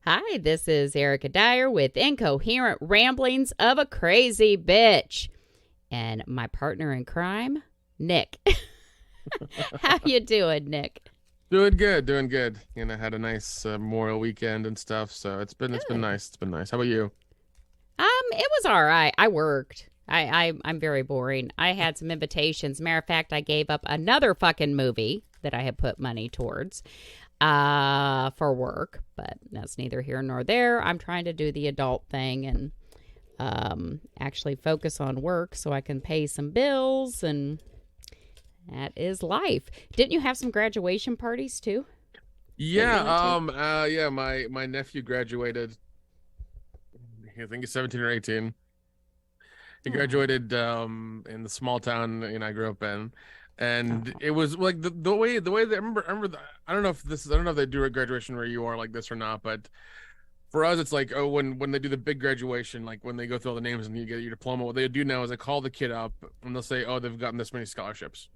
Hi, this is Erica Dyer with Incoherent Ramblings of a Crazy Bitch. And my partner in crime, Nick. How you doing, Nick? Doing good, doing good. Had a nice Memorial weekend and stuff, so it's been nice. It's been nice. How about you? It was all right. I worked. I'm very boring. I had some invitations. Matter of fact, I gave up another fucking movie that I had put money towards for work, but that's neither here nor there. I'm trying to do the adult thing and actually focus on work so I can pay some bills, and that is life. Didn't you have some graduation parties too? Yeah, my nephew graduated. I think he's 17 or 18. He graduated in the small town I grew up in. And it was like the way that I remember I don't know if they do a graduation where you are like this or not, but for us it's like, oh, when they do the big graduation, like when they go through all the names and you get your diploma, what they do now is they call the kid up and they'll say, oh, they've gotten this many scholarships.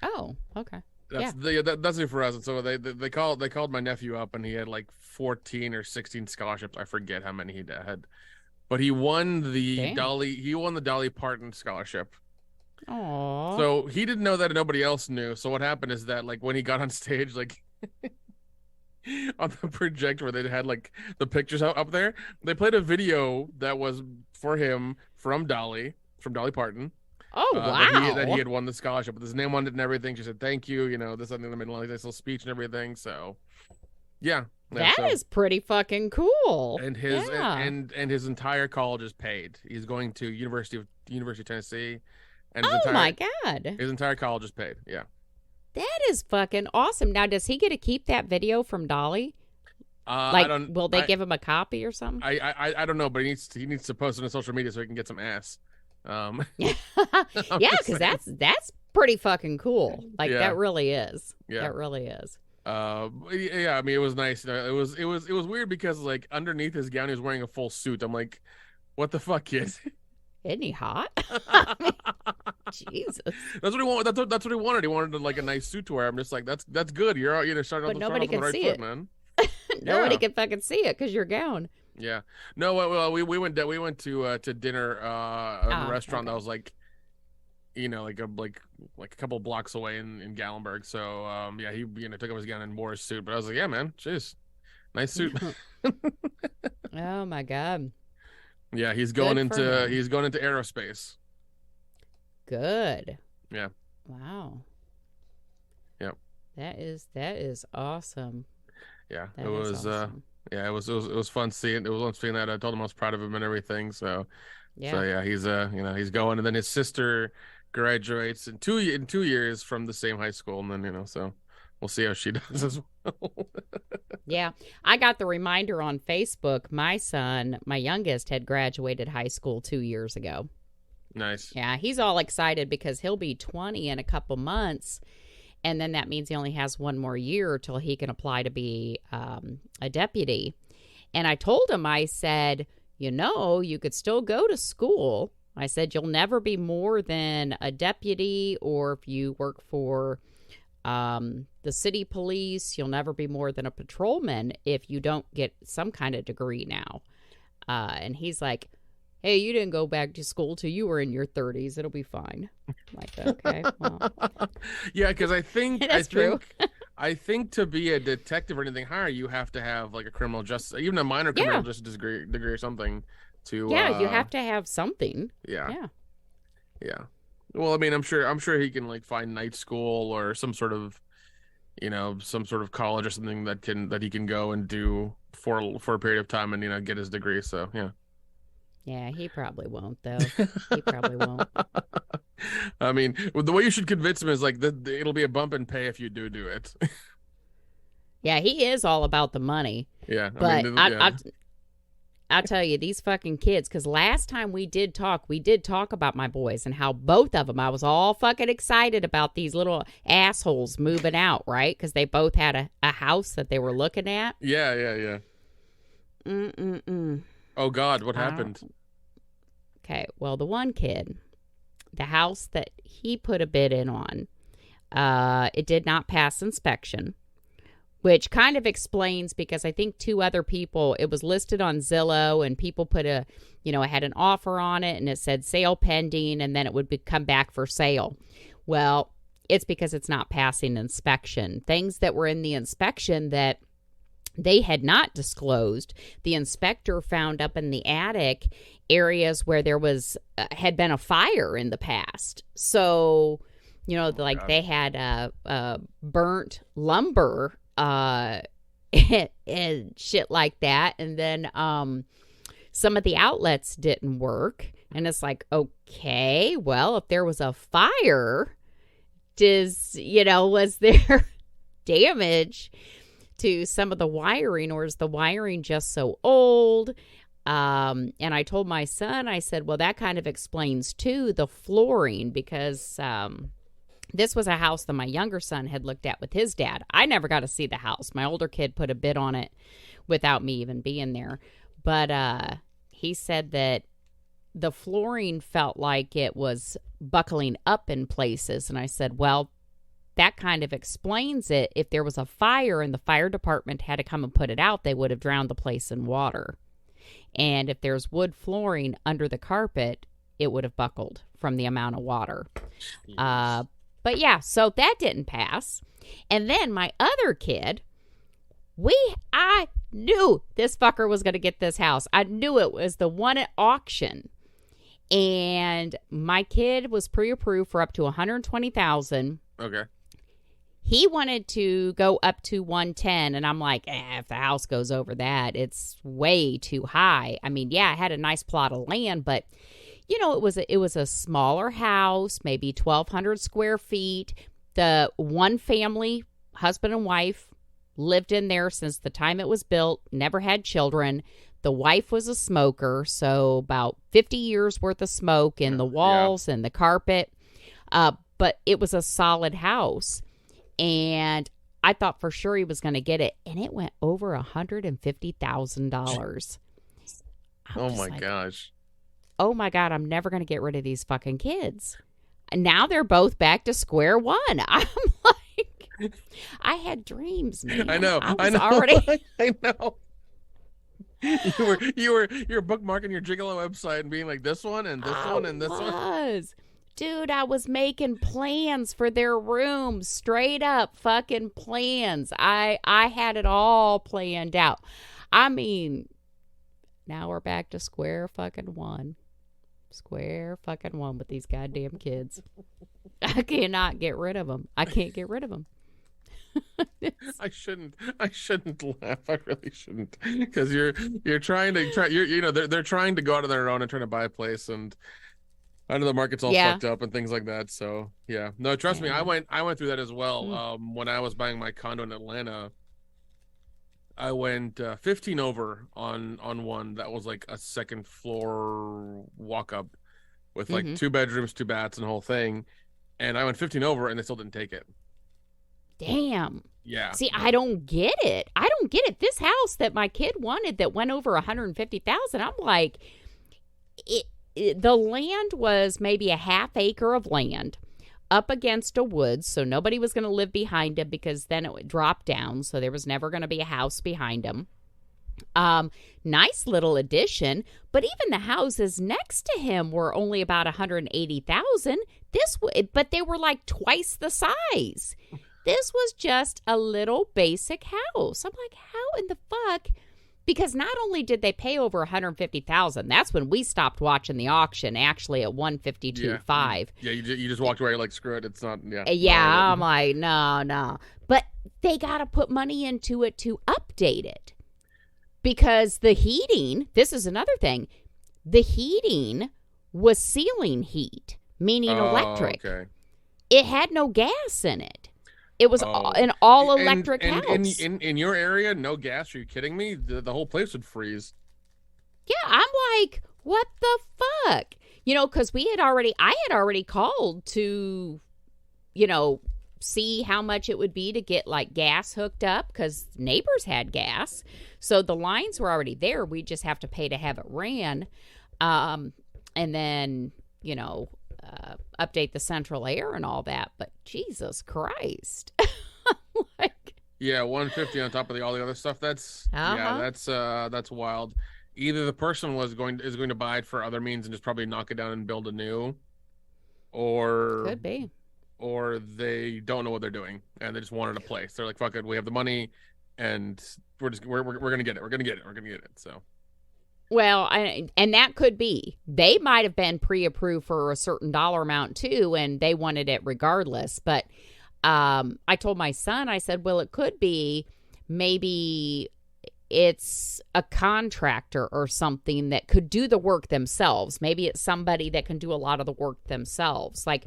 Oh, okay. That's it for us. And so they called my nephew up and he had like 14 or 16 scholarships. I forget how many he had, but he won the Dolly Parton scholarship. Aww. So he didn't know that and nobody else knew. So what happened is that, like, when he got on stage, like on the projector where they had like the pictures up there, they played a video that was for him from Dolly Parton. Oh, wow. That he had won the scholarship with his name on it and everything. She said, thank you. This, I think they made a nice little speech and everything. So yeah. That is pretty fucking cool. And his entire college is paid. He's going to University of Tennessee. And my God. His entire college is paid. Yeah. That is fucking awesome. Now, does he get to keep that video from Dolly? Will they give him a copy or something? I don't know, but he needs to post it on social media so he can get some ass. Yeah, because that's pretty fucking cool. That really is. Yeah. That really is. Yeah, I mean, it was nice. It was weird because, like, underneath his gown he was wearing a full suit. I'm like, what the fuck, kid? Isn't he hot? I mean, Jesus. That's what he wanted. That's what he wanted. He wanted like a nice suit to wear. I'm just like, that's good. You're starting off the right foot, man. Nobody can fucking see it because your gown. Yeah. No. Well, we went to dinner at a restaurant that was like, like a couple blocks away in Gallenberg. So yeah, he took off his gown and wore his suit. But I was like, yeah, man, jeez, nice suit. Oh my God. Yeah, he's going into aerospace. Good. Yeah. Wow. Yep. That is awesome. Yeah, it was awesome. Yeah, it was fun seeing. It was fun seeing that. I told him I was proud of him and everything. So yeah, he's he's going, and then his sister graduates in two years from the same high school, and then so we'll see how she does as well. Yeah, I got the reminder on Facebook. My son, my youngest, had graduated high school 2 years ago. Nice. Yeah, he's all excited because he'll be 20 in a couple months, and then that means he only has one more year till he can apply to be a deputy. And I told him, I said, you could still go to school. I said, you'll never be more than a deputy, or if you work for the city police, you'll never be more than a patrolman if you don't get some kind of degree now. And he's like, hey, you didn't go back to school till you were in your 30s. It'll be fine. I'm like, okay. Well. Yeah, because I think true. I think to be a detective or anything higher, you have to have like a criminal justice, even a minor criminal justice degree or something. Yeah, you have to have something. Yeah. Well, I mean, I'm sure he can like find night school or some sort of college or something that he can go and do for a period of time and get his degree. So yeah. Yeah, he probably won't though. He probably won't. I mean, the way you should convince him is like it'll be a bump in pay if you do it. Yeah, he is all about the money. Yeah, but I'll tell you, these fucking kids, because last time we did talk about my boys and how both of them, I was all fucking excited about these little assholes moving out, right? Because they both had a house that they were looking at. Yeah. Oh, God, what happened? Okay, well, the one kid, the house that he put a bid in on, it did not pass inspection, which kind of explains, because I think 2 other people, it was listed on Zillow, and people put it had an offer on it, and it said sale pending, and then it would come back for sale. Well, it's because it's not passing inspection. Things that were in the inspection that they had not disclosed, the inspector found up in the attic areas where there had been a fire in the past. So, they had burnt lumber and shit like that. And then some of the outlets didn't work. And it's like, okay, well, if there was a fire, was there damage to some of the wiring, or is the wiring just so old? And I told my son, I said, well, that kind of explains too the flooring, because this was a house that my younger son had looked at with his dad. I never got to see the house. My older kid put a bid on it without me even being there. But he said that the flooring felt like it was buckling up in places. And I said, well, that kind of explains it. If there was a fire and the fire department had to come and put it out, they would have drowned the place in water. And if there's wood flooring under the carpet, it would have buckled from the amount of water. But yeah, so that didn't pass. And then my other kid, I knew this fucker was going to get this house. I knew it was the one at auction. And my kid was pre-approved for up to $120,000. Okay. He wanted to go up to 110, and I'm like, if the house goes over that, it's way too high. I mean, yeah, I had a nice plot of land, but it was a smaller house, maybe 1,200 square feet. The one family, husband and wife, lived in there since the time it was built, never had children. The wife was a smoker, so about 50 years worth of smoke in the walls and the carpet. But it was a solid house. And I thought for sure he was going to get it. And it went over $150,000. Oh, my gosh. Oh, my God. I'm never going to get rid of these fucking kids. And now they're both back to square one. I'm like, I had dreams, man. I know. I know. Already... I know. You were bookmarking your Gigolo website and being like, this one and this one and this one. Dude, I was making plans for their rooms, straight up fucking plans. I had it all planned out. I mean, now we're back to square fucking one. Square fucking one with these goddamn kids. I cannot get rid of them. I can't get rid of them. I shouldn't laugh. I really shouldn't, because you're trying to they're trying to go out on their own and trying to buy a place, and I know the market's all fucked up and things like that. So yeah, no, trust me, I went through that as well. When I was buying my condo in Atlanta, I went 15 over on one that was like a second floor walk up with like 2 bedrooms, 2 baths, and the whole thing, and I went 15 over and they still didn't take it. Damn. Yeah. See, I don't get it. This house that my kid wanted that went over 150,000, I'm like, the land was maybe a half acre of land up against a woods, so nobody was going to live behind him, because then it would drop down, so there was never going to be a house behind him. Nice little addition, but even the houses next to him were only about 180,000. But they were like twice the size. This was just a little basic house. I'm like, how in the fuck? Because not only did they pay over 150,000, that's when we stopped watching the auction, actually at 152.5. Yeah, you just walked away, you're like, screw it, it's not. Yeah, I'm like, no. But they got to put money into it to update it, because the heating. This is another thing. The heating was ceiling heat, meaning electric. Okay. It had no gas in it. It was an all-electric house. In your area, no gas? Are you kidding me? The whole place would freeze. Yeah, I'm like, what the fuck? Because I had already called to, see how much it would be to get, like, gas hooked up, because neighbors had gas. So the lines were already there. We just have to pay to have it ran. And then, update the central air and all that. But Jesus Christ. Yeah, 150 on top of all the other stuff. Uh-huh. That's wild. Either the person is going to buy it for other means and just probably knock it down and build a new, or Could be. they don't know what they're doing and they just wanted a place. They're like, fuck it, we have the money, and we're gonna get it. We're gonna get it. We're gonna get it. So Well, and that could be. They might have been pre-approved for a certain dollar amount too, and they wanted it regardless. But I told my son, I said, well, it could be maybe it's a contractor or something that could do the work themselves. Maybe it's somebody that can do a lot of the work themselves. Like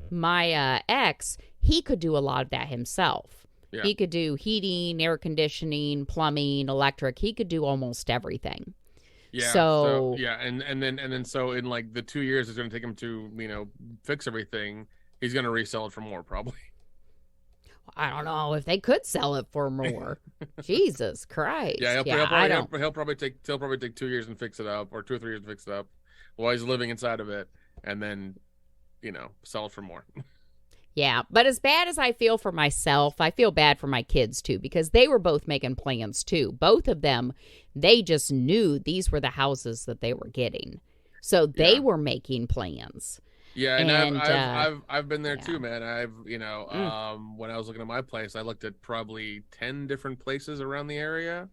my ex, he could do a lot of that himself. yeah, He could do heating, air conditioning, plumbing, electric. He could do almost everything. yeah. So So yeah, and then so in like the 2 years it's gonna take him to fix everything. He's gonna resell it for more probably. I don't know if they could sell it for more. Jesus Christ. Yeah, Yeah, I don't. he'll probably take 2 years and fix it up, or 2 or 3 years to fix it up, while he's living inside of it, and then sell it for more. Yeah, but as bad as I feel for myself, I feel bad for my kids too, because they were both making plans too. Both of them, they just knew these were the houses that they were getting. So they Yeah. were making plans. Yeah, and And I've been there yeah. too, man. Mm, When I was looking at my place, I looked at probably 10 different places around the area.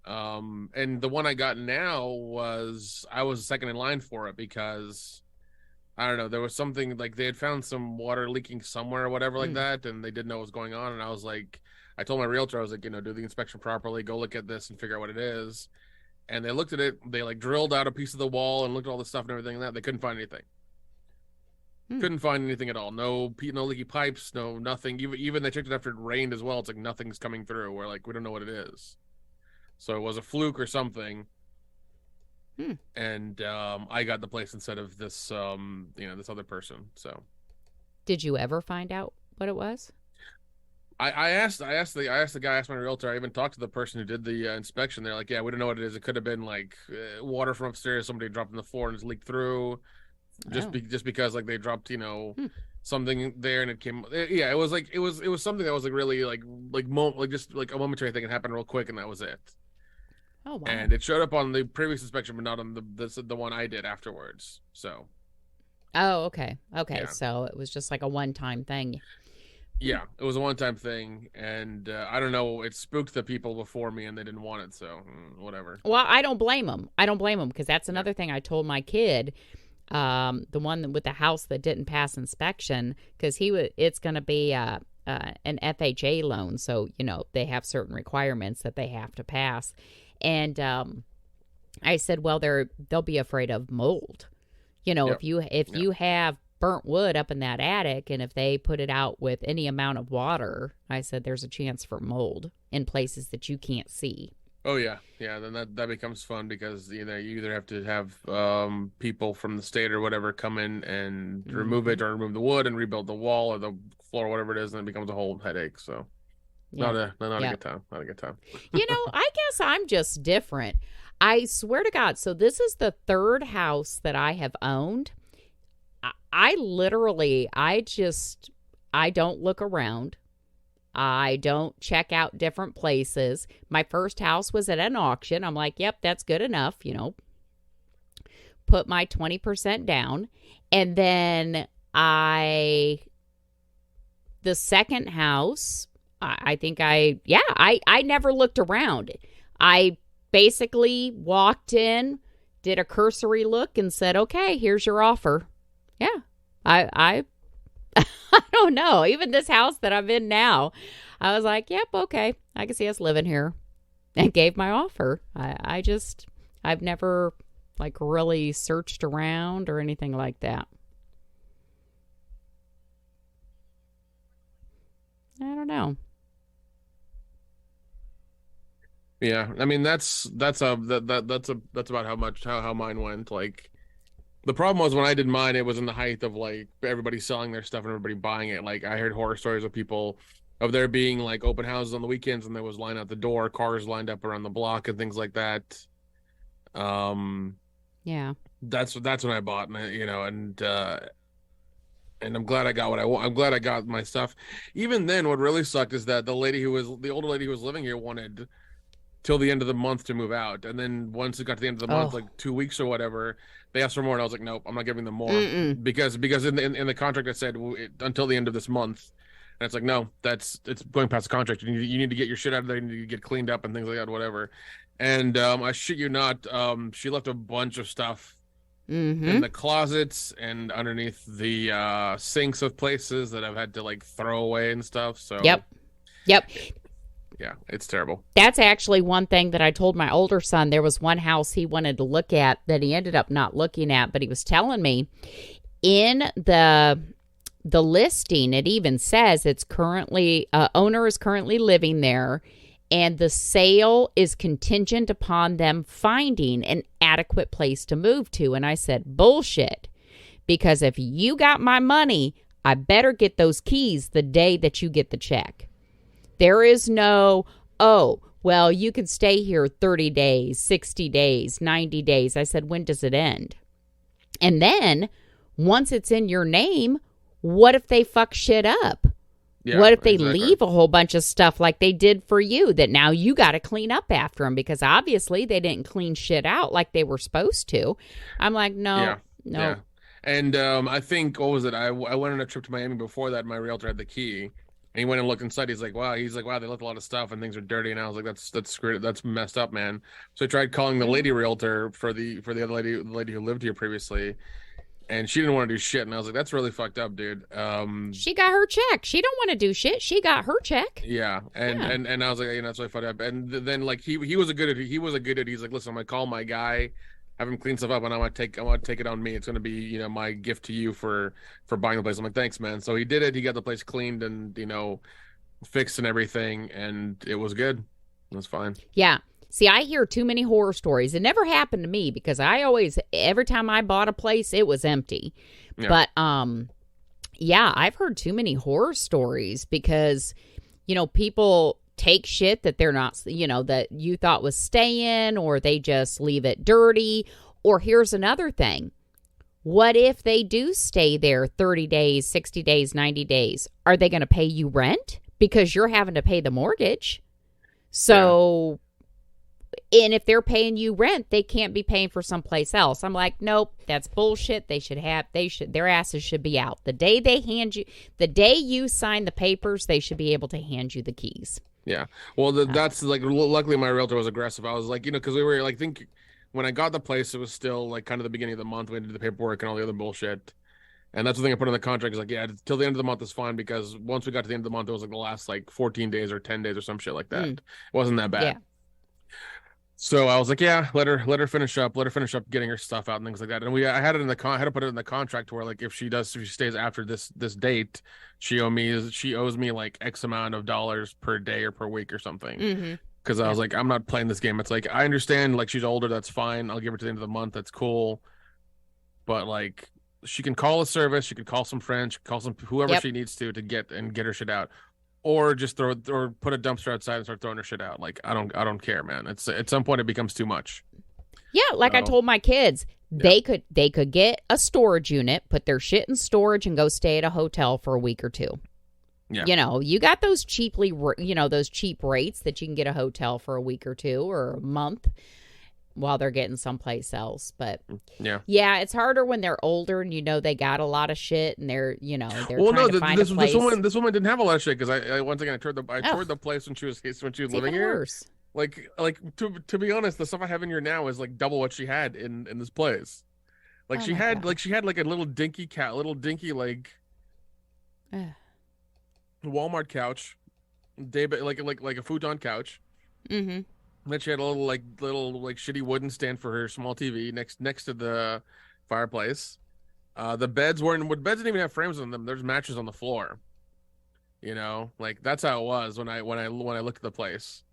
And the one I got now I was second in line for it because I don't know, there was something like they had found some water leaking somewhere or whatever like mm. that, and they didn't know what was going on. And I was like, I told my realtor, I was like, do the inspection properly, go look at this and figure out what it is. And they looked at it, they like drilled out a piece of the wall and looked at all the stuff and everything like that. They couldn't find anything. Hmm. Couldn't find anything at all. No leaky pipes, no nothing. Even they checked it after it rained as well. It's like nothing's coming through. We're like, we don't know what it is. So it was a fluke or something. Hmm. And I got the place instead of this this other person. So Did you ever find out what it was? I asked the guy, I asked my realtor. I even talked to the person who did the inspection. They're like, yeah, we don't know what it is. It could have been like water from upstairs. Somebody dropped on the floor and it's leaked through. Oh. Just because like they dropped Hmm. something there and it came. Yeah, it was like it was something that was like really like just like a momentary thing. It happened real quick and that was it. Oh, wow. And it showed up on the previous inspection, but not on the one I did afterwards. So Oh, okay. Okay. yeah, So it was just like a one-time thing. yeah, it was a one-time thing, and I don't know, it spooked the people before me, and they didn't want it, so whatever. Well, I don't blame them. I don't blame them because that's Yeah, another thing I told my kid, the one with the house that didn't pass inspection, because it's going to be an FHA loan, so they have certain requirements that they have to pass, and I said, well, they'll be afraid of mold. yep, If yep. you have burnt wood up in that attic, and if they put it out with any amount of water, I said there's a chance for mold in places that you can't see. Oh yeah, yeah. Then that becomes fun because you either have to have people from the state or whatever come in and remove Hmm. it, or remove the wood and rebuild the wall or the floor or whatever it is, and it becomes a whole headache. So Yeah. not a Yeah. good time. Not a good time. I guess I'm just different. I swear to God. So this is the third house that I have owned. I literally, I don't look around. I don't check out different places. My first house was at an auction. I'm like, yep, that's good enough. Put my 20% down. And then the second house, I think I never looked around. I basically walked in, did a cursory look and said, okay, here's your offer. Yeah. I I don't know. Even this house that I'm in now, I was like, yep, okay. I can see us living here, and gave my offer. I've never like really searched around or anything like that. I don't know. Yeah, I mean that's about how mine went. Like the problem was when I did mine, it was in the height of like everybody selling their stuff and everybody buying it. Like I heard horror stories of people of there being like open houses on the weekends and there was line out the door, cars lined up around the block and things like that. Um, Yeah. that's when I bought, and And I'm glad I got what I want. I'm glad I got my stuff. Even then, what really sucked is that the older lady who was living here wanted till the end of the month to move out. And then once it got to the end of the month, Oh, like 2 weeks or whatever, they asked for more. And I was like, nope, I'm not giving them more mm-mm. because in the contract it said until the end of this month. And it's like, no, it's going past the contract. You need to get your shit out of there. You need to get cleaned up and things like that, whatever. And I shit you not, she left a bunch of stuff in Mm-hmm. the closets and underneath the sinks of places that I've had to like throw away and stuff. So Yep. Yep. yeah, it's terrible. That's actually one thing that I told my older son. There was one house he wanted to look at that he ended up not looking at, but he was telling me in the listing, it even says it's currently owner is currently living there, and the sale is contingent upon them finding an adequate place to move to. And I said, bullshit, because if you got my money, I better get those keys the day that you get the check. There is no, oh, well, you can stay here 30 days, 60 days, 90 days. I said, when does it end? And then once it's in your name, what if they fuck shit up? Yeah, What if they exactly. leave a whole bunch of stuff like they did for you that now you got to clean up after them because obviously they didn't clean shit out like they were supposed to? I'm like, no, Yeah, no. yeah. And I think what was it? I went on a trip to Miami before that. My realtor had the key, and he went and looked inside. He's like, wow. They left a lot of stuff and things are dirty. And I was like, that's screwed. That's messed up, man. So I tried calling the lady realtor for the other lady, the lady who lived here previously, and she didn't want to do shit. And I was like, that's really fucked up, dude. She got her check. She don't want to do shit. She got her check. Yeah, and Yeah. and I was like, that's really fucked up. And then like he was a good he's like, listen, I'm gonna call my guy, have him clean stuff up, and I want to take it on me. It's gonna be my gift to you for buying the place. I'm like, thanks, man. So he did it. He got the place cleaned and fixed and everything, and it was good. It was fine. Yeah. See, I hear too many horror stories. It never happened to me because every time I bought a place, it was empty. Yeah. But, yeah, I've heard too many horror stories because, people take shit that they're not, that you thought was staying, or they just leave it dirty. Or here's another thing. What if they do stay there 30 days, 60 days, 90 days? Are they going to pay you rent? Because you're having to pay the mortgage. So, and if they're paying you rent, they can't be paying for someplace else. I'm like, nope, that's bullshit. Their asses should be out. The day you sign the papers, they should be able to hand you the keys. Yeah. Well, that's like, luckily my realtor was aggressive. I was like, because we were like, think when I got the place, it was still like kind of the beginning of the month. We did the paperwork and all the other bullshit. And that's the thing I put in the contract is like, yeah, till the end of the month is fine, because once we got to the end of the month, it was like the last like 14 days or 10 days or some shit like that. It wasn't that bad. Yeah. So I was like, yeah, let her finish up getting her stuff out and things like that. And I had it in the I had to put it in the contract where like if she stays after this date, she owes me like X amount of dollars per day or per week or something. Mm-hmm. Because I was like, I'm not playing this game. It's like, I understand like she's older, that's fine. I'll give her to the end of the month, that's cool. But like, she can call a service, she can call some friends, she can call some whoever she needs to get her shit out. Or just put a dumpster outside and start throwing her shit out. Like I don't care, man. It's at some point it becomes too much. Yeah, like I told my kids, they could get a storage unit, put their shit in storage, and go stay at a hotel for a week or two. Yeah. You got those cheap rates that you can get a hotel for a week or two or a month while they're getting someplace else. But yeah, it's harder when they're older and they got a lot of shit and they're trying to find a place. This woman didn't have a lot of shit because I once again I toured the place when she was living here. Worse. Like to be honest, the stuff I have in here now is like double what she had in this place. Like she had like a little dinky like Walmart couch, like a futon couch. Mm-hmm. Then she had a little shitty wooden stand for her small TV next to the fireplace. The beds didn't even have frames on them. There's mattresses on the floor. Like that's how it was when I looked at the place.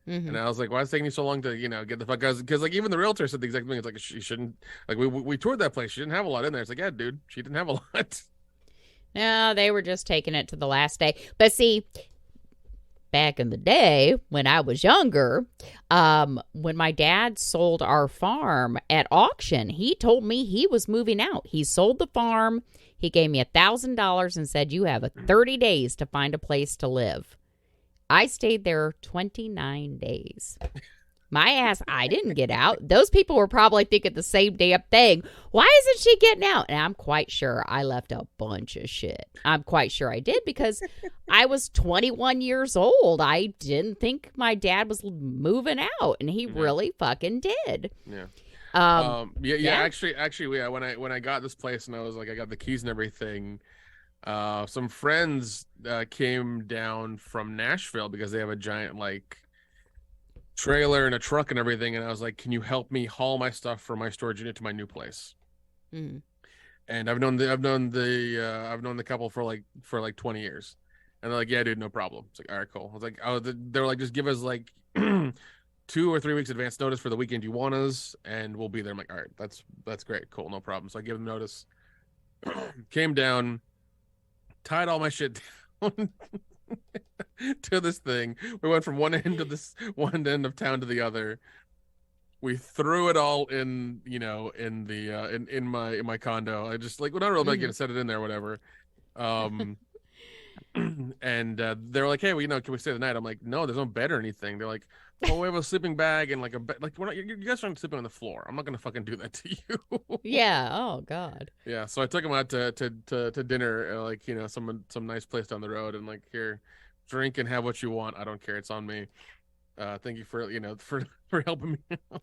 Mm-hmm. And I was like, why is it taking you so long to get the fuck? Because like even the realtor said the exact thing. It's like she shouldn't, like we toured that place. She didn't have a lot in there. It's like, yeah, dude, she didn't have a lot. No, they were just taking it to the last day. But see, back in the day when I was younger, when my dad sold our farm at auction, he told me he was moving out. He sold the farm. He gave me $1,000 and said, you have 30 days to find a place to live. I stayed there 29 days. My ass, I didn't get out. Those people were probably thinking the same damn thing. Why isn't she getting out? And I'm quite sure I left a bunch of shit. I'm quite sure I did because I was 21 years old. I didn't think my dad was moving out, and he really fucking did. Yeah. Yeah. Actually, when I got this place and I was like, I got the keys and everything, some friends came down from Nashville because they have a giant like trailer and a truck and everything, and I was like, can you help me haul my stuff from my storage unit to my new place? Mm. And I've known the couple for like 20 years, and they're like, yeah dude, no problem. It's like, all right, cool. I was like, oh, they're like, just give us like 2 or 3 weeks advance notice for the weekend you want us, and we'll be there. I'm like, all right, that's great, cool, no problem. So I give them notice, came down, tied all my shit down to this thing. We went from one end of town to the other. We threw it all in, in my condo. I just like, well, not really like to set it in there or whatever. And they're like, hey, well, can we stay the night? I'm like, no, there's no bed or anything. They're like, oh, we have a sleeping bag and like a bed. Like, we're not, you guys aren't sleeping on the floor. I'm not gonna fucking do that to you. Yeah. Oh God. Yeah. So I took them out to dinner, some nice place down the road, and like, here, drink and have what you want. I don't care. It's on me. Thank you for for helping me out.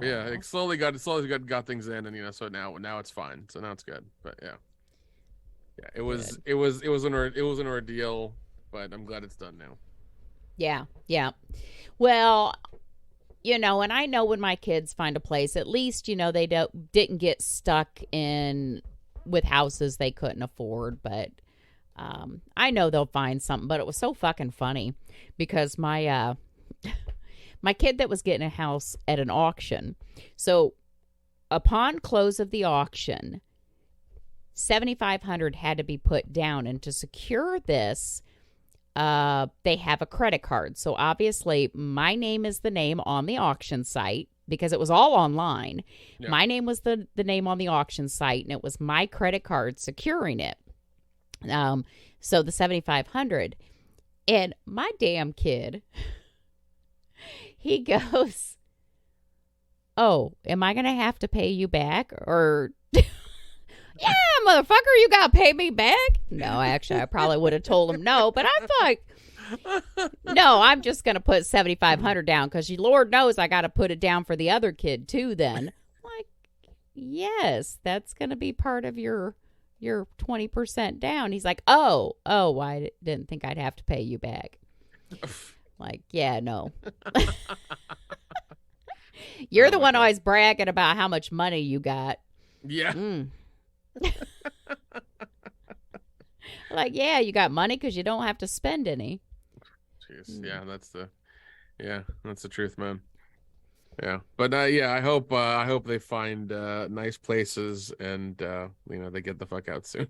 Yeah, it slowly got things in, and so now it's fine. So now it's good. But yeah, it was an ordeal, but I'm glad it's done now. Yeah. Well, and I know when my kids find a place, at least they didn't get stuck in with houses they couldn't afford, but I know they'll find something. But it was so fucking funny because my my kid that was getting a house at an auction. So upon close of the auction, $7,500 had to be put down, and to secure this, they have a credit card. So obviously my name is the name on the auction site because it was all online. Yeah. My name was the name on the auction site, and it was my credit card securing it. So the $7,500, and my damn kid, he goes, oh, am I going to have to pay you back? Or, yeah, motherfucker, you got to pay me back? No, actually, I probably would have told him no, but I thought, no, I'm just going to put $7,500 down because Lord knows I got to put it down for the other kid too then. Like, yes, that's going to be part of your 20% down. He's like, oh, I didn't think I'd have to pay you back. Like, yeah, no. You're the one always bragging about how much money you got. Yeah. Like, yeah, you got money because you don't have to spend any. Jeez, yeah, that's the truth, man. Yeah, but I hope they find nice places and they get the fuck out soon.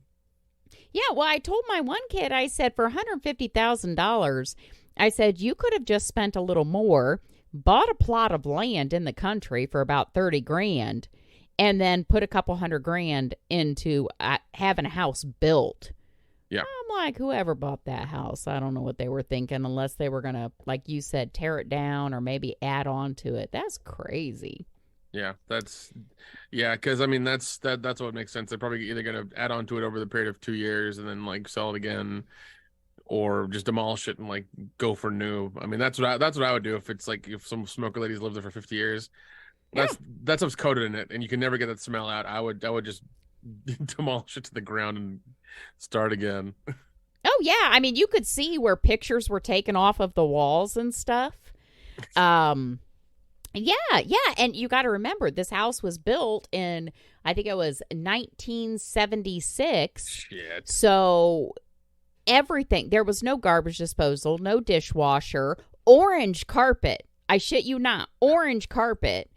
Yeah, well, I told my one kid, I said, for $150,000, I said, you could have just spent a little more, bought a plot of land in the country for about $30,000, and then put a couple $100,000 into having a house built. Yeah. I'm like, whoever bought that house, I don't know what they were thinking, unless they were going to, like you said, tear it down or maybe add on to it. That's crazy. Yeah, because I mean that's what makes sense. They're probably either going to add on to it over the period of 2 years and then like sell it again, or just demolish it and like go for new. I mean that's what I would do if some smoker ladies lived there for 50 years. That stuff's coated in it, and you can never get that smell out. I would just demolish it to the ground and start again. Oh yeah, I mean you could see where pictures were taken off of the walls and stuff. Yeah, and you got to remember this house was built in, I think it was 1976. Shit. So everything, there was no garbage disposal, no dishwasher, orange carpet. I shit you not, orange carpet.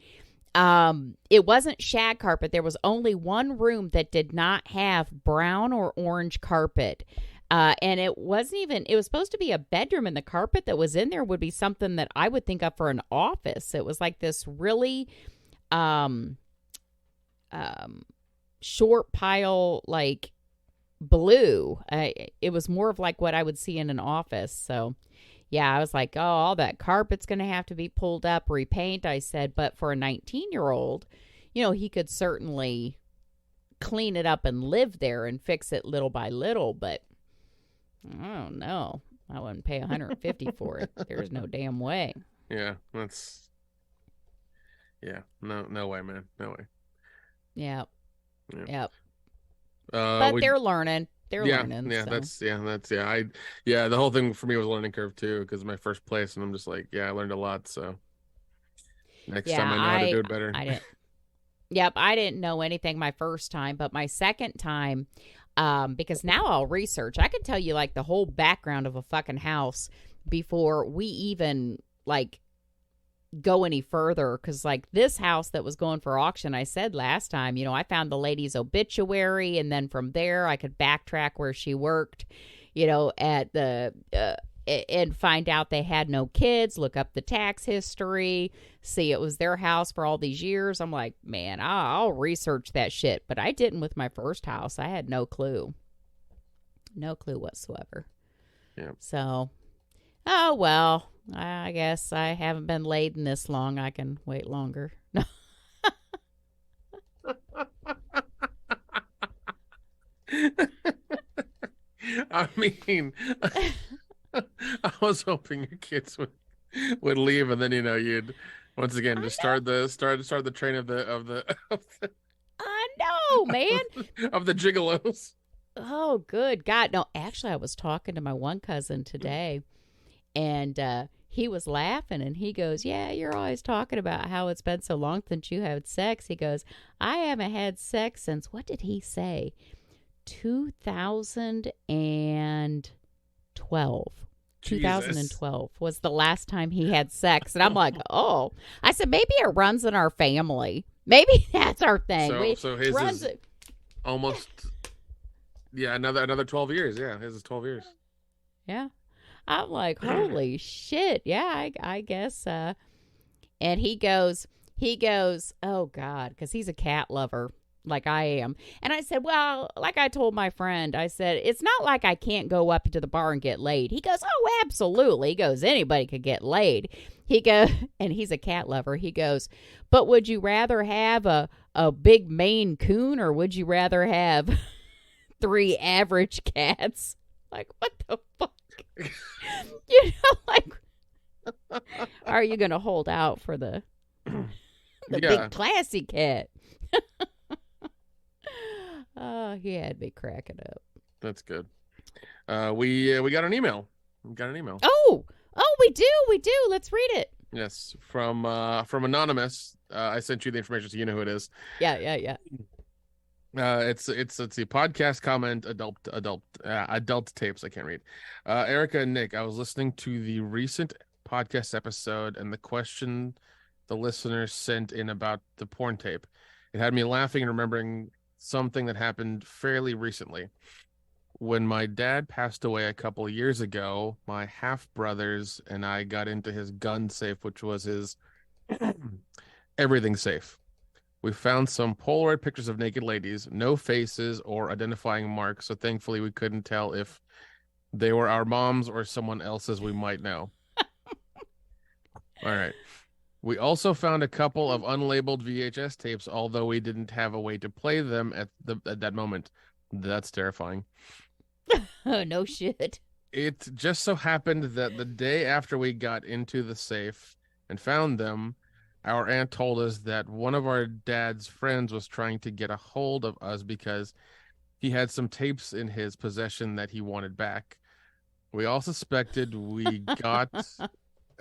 It wasn't shag carpet. There was only one room that did not have brown or orange carpet. And it wasn't even, it was supposed to be a bedroom, and the carpet that was in there would be something that I would think of for an office. It was like this really, um, short pile, like blue. It was more of like what I would see in an office. So, yeah, I was like, oh, all that carpet's going to have to be pulled up, repaint. I said, but for a 19-year-old, he could certainly clean it up and live there and fix it little by little. But I don't know. I wouldn't pay $150 for it. There's no damn way. Yeah, no way, man, no way. Yeah. Yeah. Yep. But they're learning. They're learning. Yeah, so. The whole thing for me was a learning curve too, because my first place, and I'm just like, I learned a lot. So next time I know how to do it better. I didn't know anything my first time, but my second time, because now I'll research. I could tell you like the whole background of a fucking house before we even like go any further, because like this house that was going for auction, I said last time, I found the lady's obituary, and then from there I could backtrack where she worked, at the and find out they had no kids, look up the tax history, see it was their house for all these years. I'm like, man, I'll research that shit. But I didn't with my first house. I had no clue whatsoever. Yeah. So, oh well, I guess I haven't been laid in this long. I can wait longer. No. I mean, I was hoping your kids would leave, and then you'd once again just start the train of the I know, man. of the gigolos. Oh, good God. No, actually, I was talking to my one cousin today, and he was laughing, and he goes, yeah, you're always talking about how it's been so long since you had sex. He goes, I haven't had sex since, what did he say? 2012. 2012 was the last time he had sex. And I'm like, oh. I said, maybe it runs in our family. Maybe that's our thing. So his is almost, another 12 years. Yeah, his is 12 years. Yeah. I'm like, holy shit. Yeah, I guess. And he goes, oh, God, because he's a cat lover like I am. And I said, well, like I told my friend, I said, it's not like I can't go up to the bar and get laid. He goes, oh, absolutely. He goes, anybody could get laid. He goes, and he's a cat lover. He goes, but would you rather have a big Maine Coon, or would you rather have 3 average cats? Like, what the fuck? Like, are you going to hold out for the big classy cat? Oh, he had me cracking up. That's good. We got an email. Oh, we do. Let's read it. Yes, from Anonymous. I sent you the information, so you know who it is. Yeah. It's the podcast comment adult tapes. I can't read. Erica and Nick, I was listening to the recent podcast episode, and the question the listeners sent in about the porn tape, it had me laughing and remembering something that happened fairly recently. When my dad passed away a couple of years ago, my half brothers and I got into his gun safe, which was his everything safe. We found some Polaroid pictures of naked ladies, no faces or identifying marks, so thankfully we couldn't tell if they were our moms or someone else's we might know. All right. We also found a couple of unlabeled VHS tapes, although we didn't have a way to play them at that moment. That's terrifying. Oh, no shit. It just so happened that the day after we got into the safe and found them, our aunt told us that one of our dad's friends was trying to get a hold of us because he had some tapes in his possession that he wanted back. We all suspected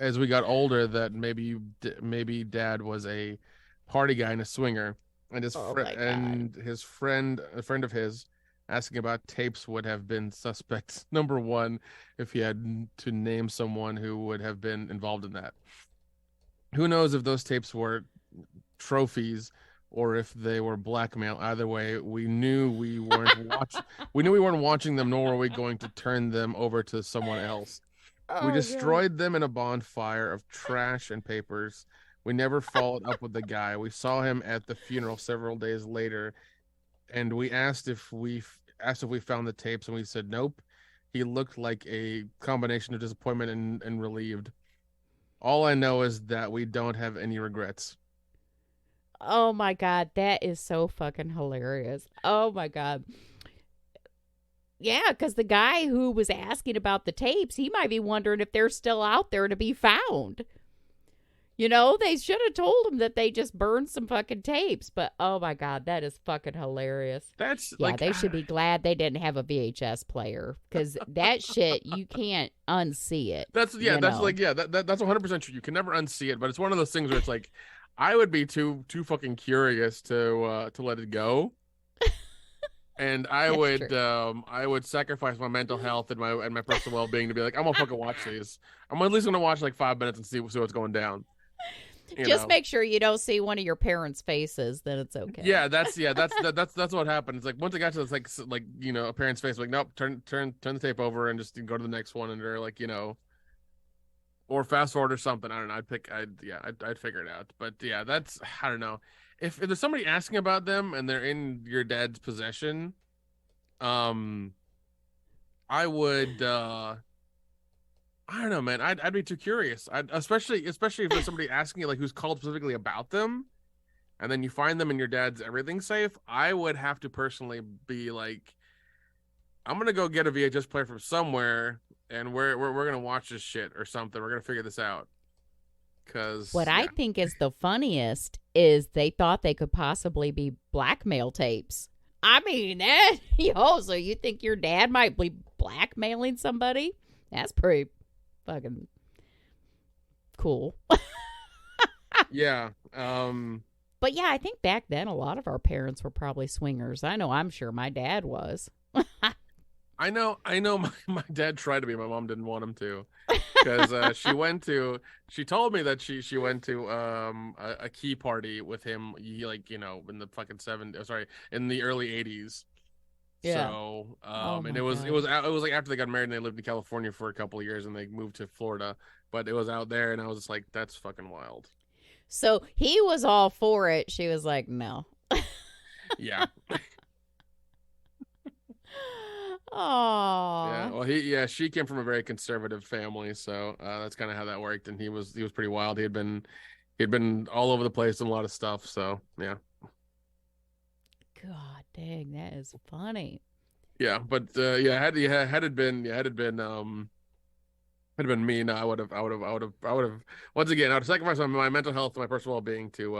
as we got older that maybe dad was a party guy and a swinger, and a friend of his asking about tapes would have been suspect number one if he had to name someone who would have been involved in that. Who knows if those tapes were trophies or if they were blackmail. Either way, we knew we weren't watching them, nor were we going to turn them over to someone else. We destroyed them in a bonfire of trash and papers. We never followed up with the guy. We saw him at the funeral several days later, and we asked if we found the tapes, and we said nope. He looked like a combination of disappointment and relieved. All I know is that we don't have any regrets. Oh my God, that is so fucking hilarious. Oh my God. Yeah, because the guy who was asking about the tapes, he might be wondering if they're still out there to be found. You know, they should have told him that they just burned some fucking tapes. But oh my God, that is fucking hilarious. That's Yeah, like they should be glad they didn't have a VHS player because that shit, you can't unsee it. that's you that's know? like that's 100% true. You can never unsee it, but it's one of those things where it's like I would be too fucking curious to let it go. And I would sacrifice my mental health and my personal well-being to be like, I'm gonna fucking watch these. I'm at least gonna watch like 5 minutes and see what's going down. Just make sure you don't see one of your parents' faces, then it's okay. Yeah, that's what happened. It's like once I got to this like a parent's face, like nope, turn the tape over and just go to the next one, and they're like or fast forward or something. I don't know. I'd figure it out. But yeah, that's I don't know. If there's somebody asking about them and they're in your dad's possession, I would I don't know, man. I'd be too curious. Especially if there's somebody asking you like who's called specifically about them, and then you find them in your dad's everything safe. I would have to personally be like, I'm gonna go get a VHS player from somewhere, and we're gonna watch this shit or something. We're gonna figure this out. What I think is the funniest is they thought they could possibly be blackmail tapes. I mean, so you think your dad might be blackmailing somebody? That's pretty fucking cool. Yeah. But yeah, I think back then a lot of our parents were probably swingers. I'm sure my dad was. I know my dad tried to be, my mom didn't want him to. Because she told me that she went to a key party with him, in the fucking in the early 80s. Yeah. So and it was like after they got married and they lived in California for a couple of years and they moved to Florida, but it was out there and I was just like, that's fucking wild. So he was all for it. She was like, no. Yeah. Oh. Yeah, well she came from a very conservative family, so that's kind of how that worked, and he was pretty wild. He'd been all over the place and a lot of stuff, so yeah. God dang, that is funny. Yeah, but had it been me, no, I would have once again I would have sacrificed my mental health and my personal well-being to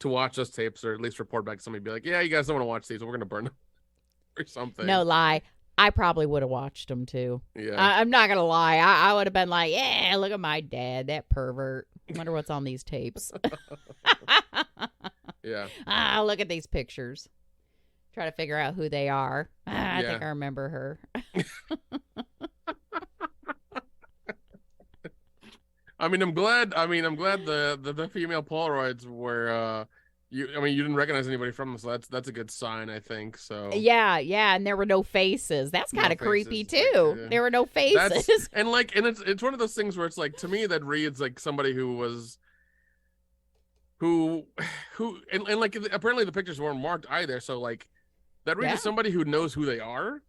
watch those tapes, or at least report back to somebody, be like, yeah, you guys don't want to watch these, so we're gonna burn them. Or something. No lie. I probably would have watched them too. Yeah. I'm not going to lie. I would have been like, yeah, look at my dad, that pervert. Wonder what's on these tapes. Yeah. Look at these pictures. Try to figure out who they are. I think I remember her. I'm glad the female Polaroids were you didn't recognize anybody from them, so that's a good sign, I think. So yeah, and there were no faces. That's kind of creepy too. Like, There were no faces. And it's one of those things where it's like, to me that reads like somebody who like apparently the pictures weren't marked either. So like that reads as somebody who knows who they are.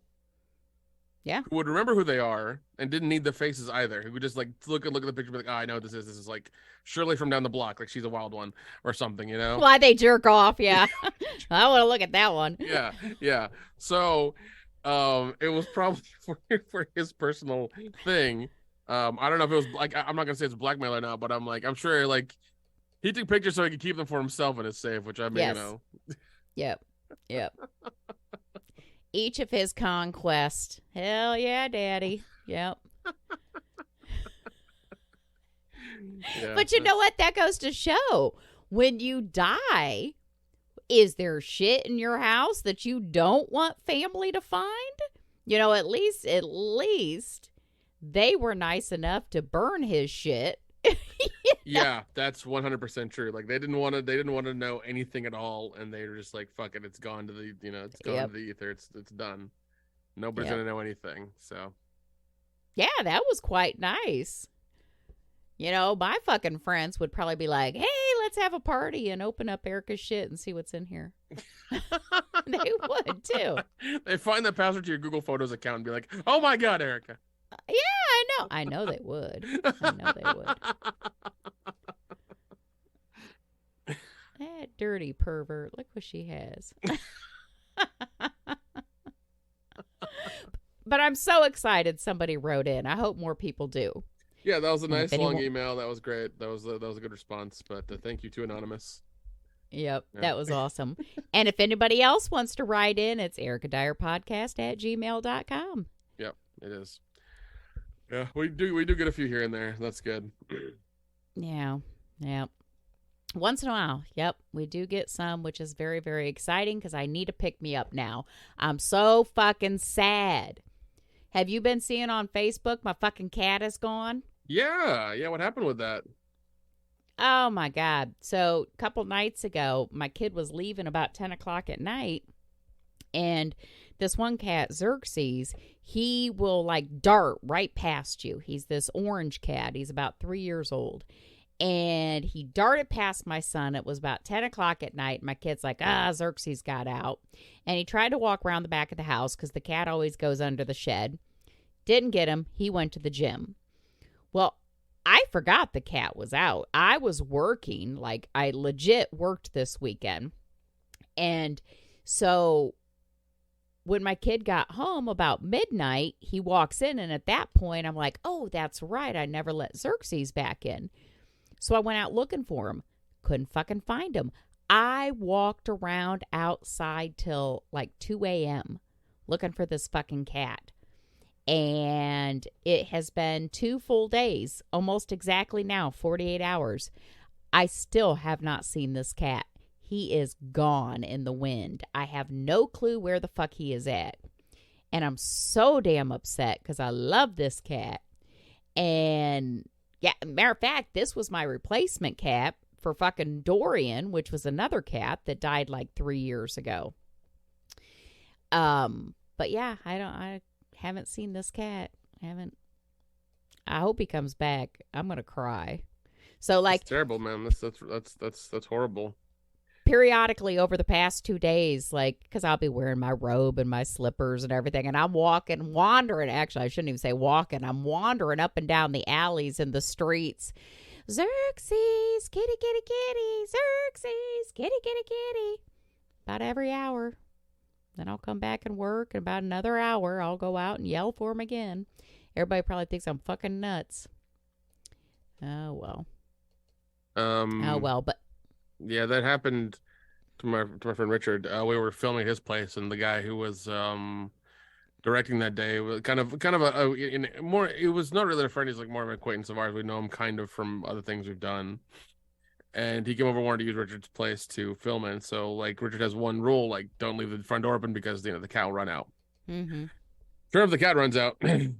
Yeah. Who would remember who they are and didn't need the faces either. Who would just like look at the picture and be like, oh, I know this is like Shirley from down the block, like she's a wild one or something, Why they jerk off, yeah. I want to look at that one. Yeah. So it was probably for his personal thing. I don't know if it was like, I'm not gonna say it's blackmail or not, but I'm sure like he took pictures so he could keep them for himself in his safe, which I mean, Yep. Each of his conquests. Hell yeah, daddy. Yep. But you know what? That goes to show, when you die, is there shit in your house that you don't want family to find? At least they were nice enough to burn his shit. Yeah, that's 100% true. Like they didn't want to know anything at all, and they were just like, fuck it, it's gone to the it's gone to the ether. It's done. Nobody's gonna know anything. So yeah, that was quite nice. You know, my fucking friends would probably be like, hey, let's have a party and open up Erica's shit and see what's in here. They would, too. They find the password to your Google Photos account and be like, oh my God, Erica. Yeah, I know. I know they would. I know they would. That dirty pervert. Look what she has. But I'm so excited somebody wrote in. I hope more people do. Yeah, that was a nice long email. That was great. That was a good response. But thank you to Anonymous. Yep, that was awesome. And if anybody else wants to write in, it's ericadyerpodcast@gmail.com. Yep, it is. Yeah, we do get a few here and there. That's good. Yeah. Once in a while, yep, we do get some, which is very, very exciting because I need to pick me up now. I'm so fucking sad. Have you been seeing on Facebook my fucking cat is gone? Yeah. What happened with that? Oh, my God. So a couple nights ago, my kid was leaving about 10 o'clock at night, and this one cat, Xerxes, he will, like, dart right past you. He's this orange cat. He's about 3 years old. And he darted past my son. It was about 10 o'clock at night. My kid's like, Xerxes got out. And he tried to walk around the back of the house because the cat always goes under the shed. Didn't get him. He went to the gym. Well, I forgot the cat was out. I was working. Like, I legit worked this weekend. And so when my kid got home about midnight, he walks in. And at that point, I'm like, oh, that's right. I never let Xerxes back in. So I went out looking for him. Couldn't fucking find him. I walked around outside till like 2 a.m. looking for this fucking cat. And it has been 2 full days, almost exactly now, 48 hours. I still have not seen this cat. He is gone in the wind. I have no clue where the fuck he is at. And I'm so damn upset because I love this cat. And yeah, matter of fact, this was my replacement cat for fucking Dorian, which was another cat that died like 3 years ago. But yeah, I haven't seen this cat. I hope he comes back. I'm gonna cry. So like, it's terrible, man. That's horrible. Periodically over the past 2 days, like, because I'll be wearing my robe and my slippers and everything, and I'm wandering. Actually, I shouldn't even say walking. I'm wandering up and down the alleys and the streets. Xerxes, kitty, kitty, kitty. Xerxes, kitty, kitty, kitty. About every hour. Then I'll come back and work. In about another hour, I'll go out and yell for him again. Everybody probably thinks I'm fucking nuts. Oh, well. But... Yeah, that happened to my friend Richard. We were filming his place, and the guy who was directing that day was kind of a more. It was not really a friend. He's like more of an acquaintance of ours. We know him kind of from other things we've done. And he came over, wanted to use Richard's place to film it. So like Richard has one rule, like don't leave the front door open because the cat will run out. Mm-hmm. Sure enough, the cat runs out. And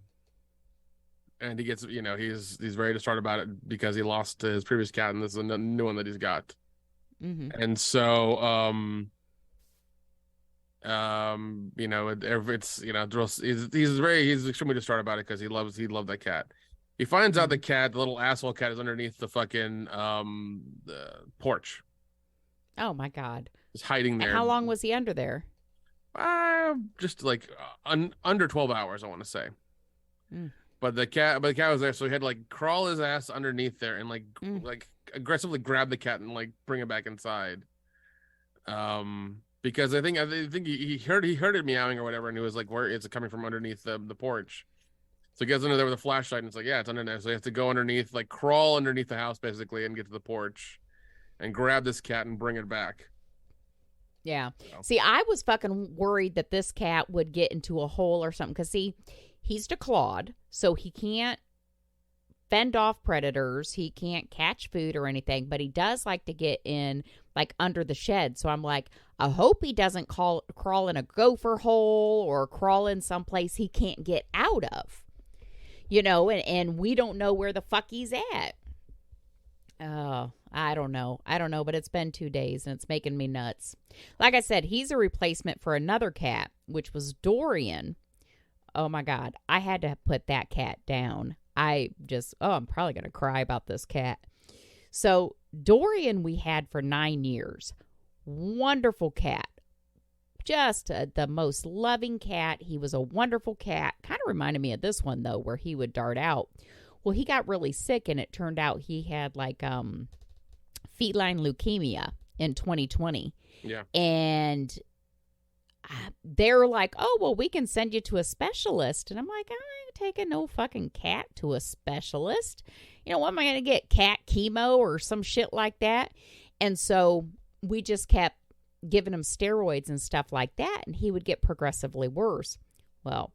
he gets, he's very distraught about it because he lost his previous cat, and this is a new one that he's got. Mm-hmm. And so, it's he's extremely distraught about it because he loved that cat. He finds out the little asshole cat, is underneath the fucking the porch. Oh my God! He's hiding there. And how long was he under there? Just like under 12 hours, I want to say. But the cat was there, so he had to like crawl his ass underneath there and like aggressively grab the cat and like bring it back inside. Because I think he heard it meowing or whatever, and he was like, "Where is it coming from underneath the porch?" So he gets under there with a flashlight, and it's like, "Yeah, it's under there." So he has to go underneath, like crawl underneath the house basically, and get to the porch, and grab this cat and bring it back. Yeah. So. See, I was fucking worried that this cat would get into a hole or something, because see, he's declawed, so he can't fend off predators. He can't catch food or anything, but he does like to get in, like, under the shed. So I'm like, I hope he doesn't crawl in a gopher hole or crawl in someplace he can't get out of. And we don't know where the fuck he's at. Oh, I don't know, but it's been 2 days and it's making me nuts. Like I said, he's a replacement for another cat, which was Dorian. Oh my God, I had to put that cat down. I'm probably going to cry about this cat. So Dorian we had for 9 years. Wonderful cat. Just the most loving cat. He was a wonderful cat. Kind of reminded me of this one, though, where he would dart out. Well, he got really sick, and it turned out he had, like, feline leukemia in 2020. Yeah. And they're like, oh, well, we can send you to a specialist. And I'm like, I ain't taking no fucking cat to a specialist. You know, what am I going to get? Cat chemo or some shit like that? And so we just kept giving him steroids and stuff like that, and he would get progressively worse. Well,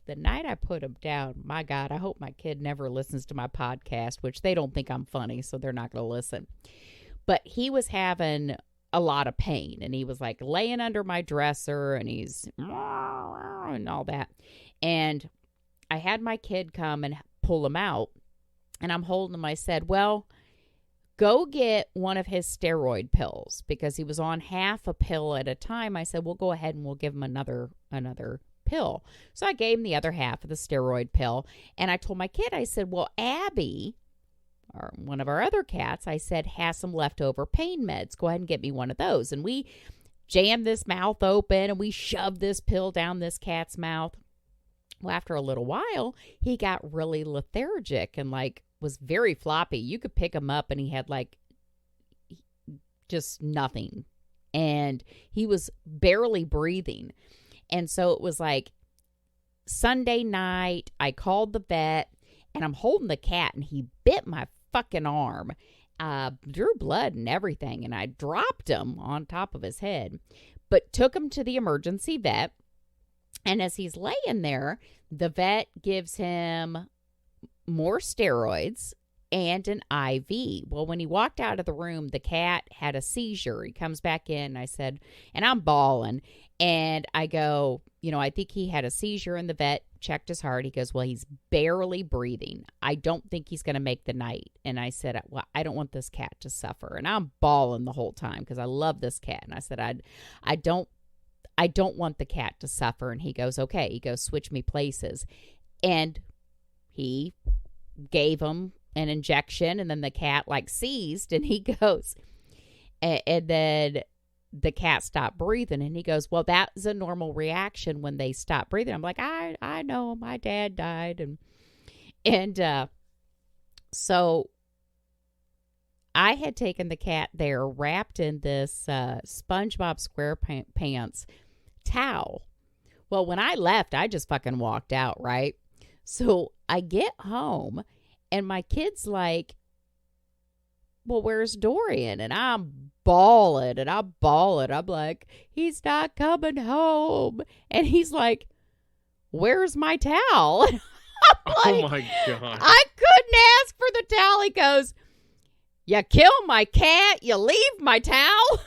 the night I put him down, my God, I hope my kid never listens to my podcast, which they don't think I'm funny, so they're not going to listen. But he was having a lot of pain, and he was like laying under my dresser, and he's and all that. And I had my kid come and pull him out, and I'm holding him. I said, well, go get one of his steroid pills, because he was on half a pill at a time. I said, we'll go ahead and we'll give him another pill. So I gave him the other half of the steroid pill. And I told my kid, I said, well, Abby, or one of our other cats, I said, has some leftover pain meds. Go ahead and get me one of those. And we jammed this mouth open, and we shoved this pill down this cat's mouth. Well, after a little while, he got really lethargic and was very floppy. You could pick him up and he had just nothing. And he was barely breathing. And so it was Sunday night, I called the vet, and I'm holding the cat, and he bit my fucking arm, drew blood and everything. And I dropped him on top of his head, but took him to the emergency vet. And as he's laying there, the vet gives him more steroids and an IV. Well, when he walked out of the room, the cat had a seizure. He comes back in. I said, and I'm bawling. And I go, I think he had a seizure, and the vet checked his heart. He goes, well, he's barely breathing. I don't think he's going to make the night. And I said, well, I don't want this cat to suffer. And I'm bawling the whole time because I love this cat. And I said, I don't want the cat to suffer. And he goes, okay. He goes, switch me places. And he gave him an injection, and then the cat seized, and he goes, and then the cat stopped breathing, and he goes, well, that's a normal reaction when they stop breathing. I'm like, I know, my dad died. And so I had taken the cat there wrapped in this SpongeBob SquarePants towel. Well, when I left, I just fucking walked out, right? So I get home, and my kid's like, well, where's Dorian? And I'm bawling, and I'm bawling. I'm like, he's not coming home. And he's like, where's my towel? And I'm oh, my God. I couldn't ask for the towel. He goes, you kill my cat, you leave my towel?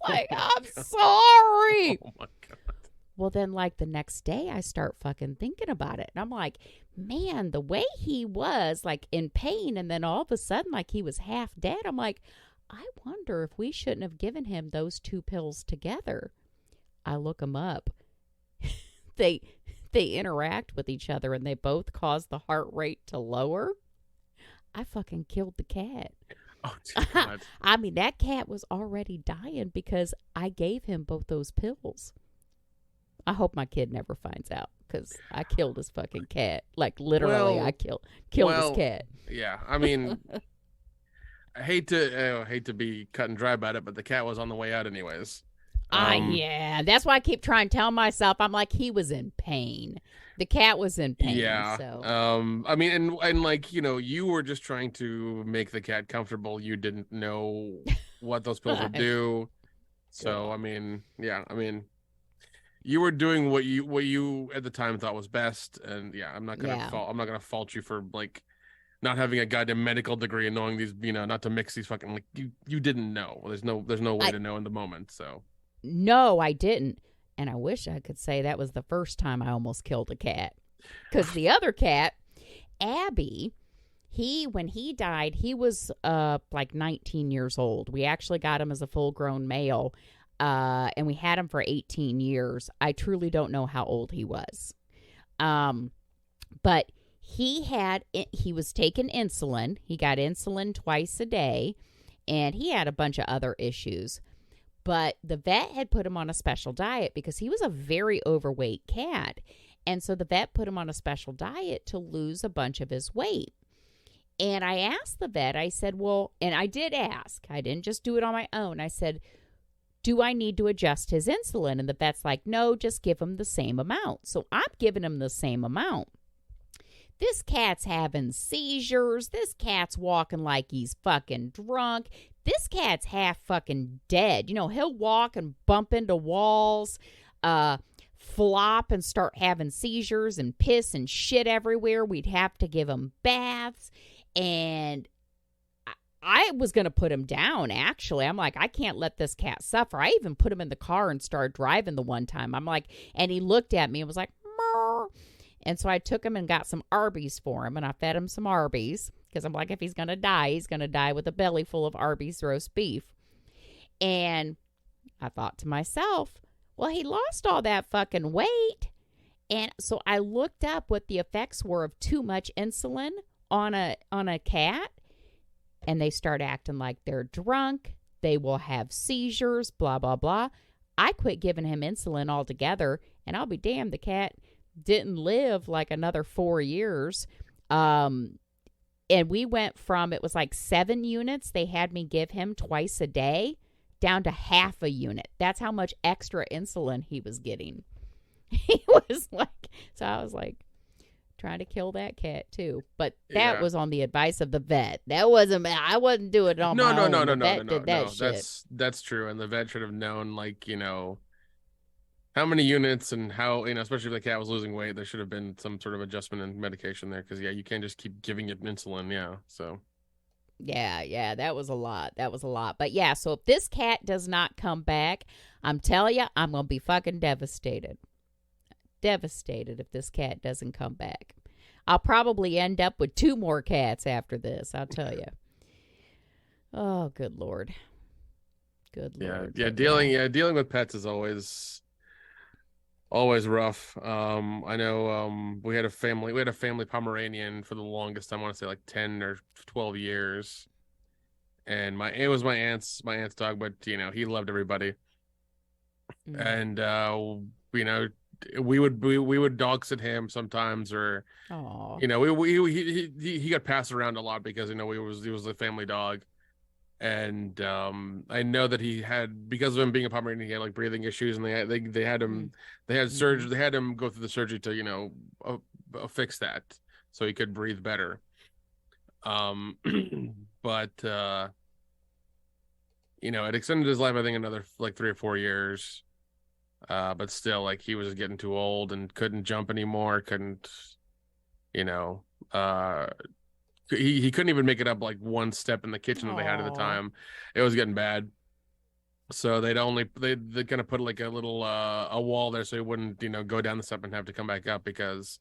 I'm like, I'm sorry. Oh, my God. Well, then, the next day, I start fucking thinking about it. And I'm like, man, the way he was, in pain, and then all of a sudden, he was half dead. I'm like, I wonder if we shouldn't have given him those two pills together. I look them up. They interact with each other, and they both cause the heart rate to lower. I fucking killed the cat. Oh, God. I mean, that cat was already dying because I gave him both those pills. I hope my kid never finds out, because I killed his fucking cat. Literally, I killed his cat. Yeah, I mean, I hate to be cut and dry about it, but the cat was on the way out anyways. Yeah, that's why I keep trying to tell myself. I'm like, he was in pain. The cat was in pain. Yeah. So. I mean, and you were just trying to make the cat comfortable. You didn't know what those pills would do. So, I mean, yeah, I mean, you were doing what you at the time thought was best, and yeah, I'm not gonna fault you for not having a goddamn medical degree and knowing these, not to mix these fucking you didn't know. There's no way to know in the moment. So no, I didn't, and I wish I could say that was the first time I almost killed a cat, because the other cat, Abby, when he died, he was 19 years old. We actually got him as a full grown male. And we had him for 18 years. I truly don't know how old he was. But he was taking insulin. He got insulin twice a day, and he had a bunch of other issues. But the vet had put him on a special diet because he was a very overweight cat. And so the vet put him on a special diet to lose a bunch of his weight. And I asked the vet, I said, well, and I did ask. I didn't just do it on my own. I said, do I need to adjust his insulin? And the vet's like, no, just give him the same amount. So I'm giving him the same amount. This cat's having seizures. This cat's walking like he's fucking drunk. This cat's half fucking dead. You know, he'll walk and bump into walls, flop and start having seizures and piss and shit everywhere. We'd have to give him baths. And I was going to put him down, actually. I'm like, I can't let this cat suffer. I even put him in the car and started driving the one time. I'm like, and he looked at me and was like, Murr. And so I took him and got some Arby's for him, and I fed him some Arby's because I'm like, if he's going to die, he's going to die with a belly full of Arby's roast beef. And I thought to myself, well, he lost all that fucking weight. And so I looked up what the effects were of too much insulin on a cat, and they start acting like they're drunk. They will have seizures, blah, blah, blah. I quit giving him insulin altogether, and I'll be damned, the cat didn't live like another 4 years. And we went from, it was like 7 units they had me give him twice a day down to half a unit. That's how much extra insulin he was getting. He was like, so I was like, trying to kill that cat too. But that was on the advice of the vet. That wasn't, I wasn't doing it on my own. No. That's true. And the vet should have known, like, you know, how many units and how, you know, especially if the cat was losing weight, there should have been some sort of adjustment in medication there. Because, yeah, you can't just keep giving it insulin. Yeah. So. Yeah, that was a lot. But yeah, so if this cat does not come back, I'm telling you, I'm going to be fucking devastated. Devastated if this cat doesn't come back. I'll probably end up with 2 more cats after this, I'll tell you. Oh, good Lord. Good Lord. Yeah, dealing with pets is always rough. I know we had a family Pomeranian for the longest time, I want to say like 10 or 12 years. And it was my aunt's dog, but you know, he loved everybody. And you know, we would dog sit him sometimes, or aww. You know, he got passed around a lot because, you know, he was a family dog. And I know that he had, because of him being a Pomeranian, he had like breathing issues, and they had him surgery. They had him go through the surgery to, you know, fix that so he could breathe better. But you know, it extended his life, I think, another like 3 or 4 years. But still, like, he was getting too old and couldn't jump anymore. Couldn't, you know, he couldn't even make it up like one step in the kitchen that they had at the time. It was getting bad. So they kind of put like a little a wall there so he wouldn't, you know, go down the step and have to come back up, because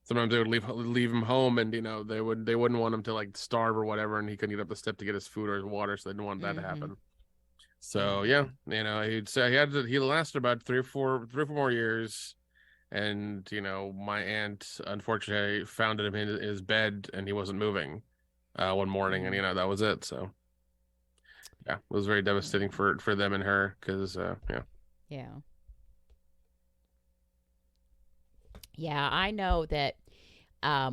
sometimes they would leave him home, and, you know, they wouldn't want him to like starve or whatever, and he couldn't get up the step to get his food or his water, so they didn't want that to happen. So yeah, you know, he lasted about 3 or 4 more years. And, you know, my aunt unfortunately found him in his bed, and he wasn't moving one morning, and, you know, that was it. So yeah, it was very devastating for them and her, because yeah, I know that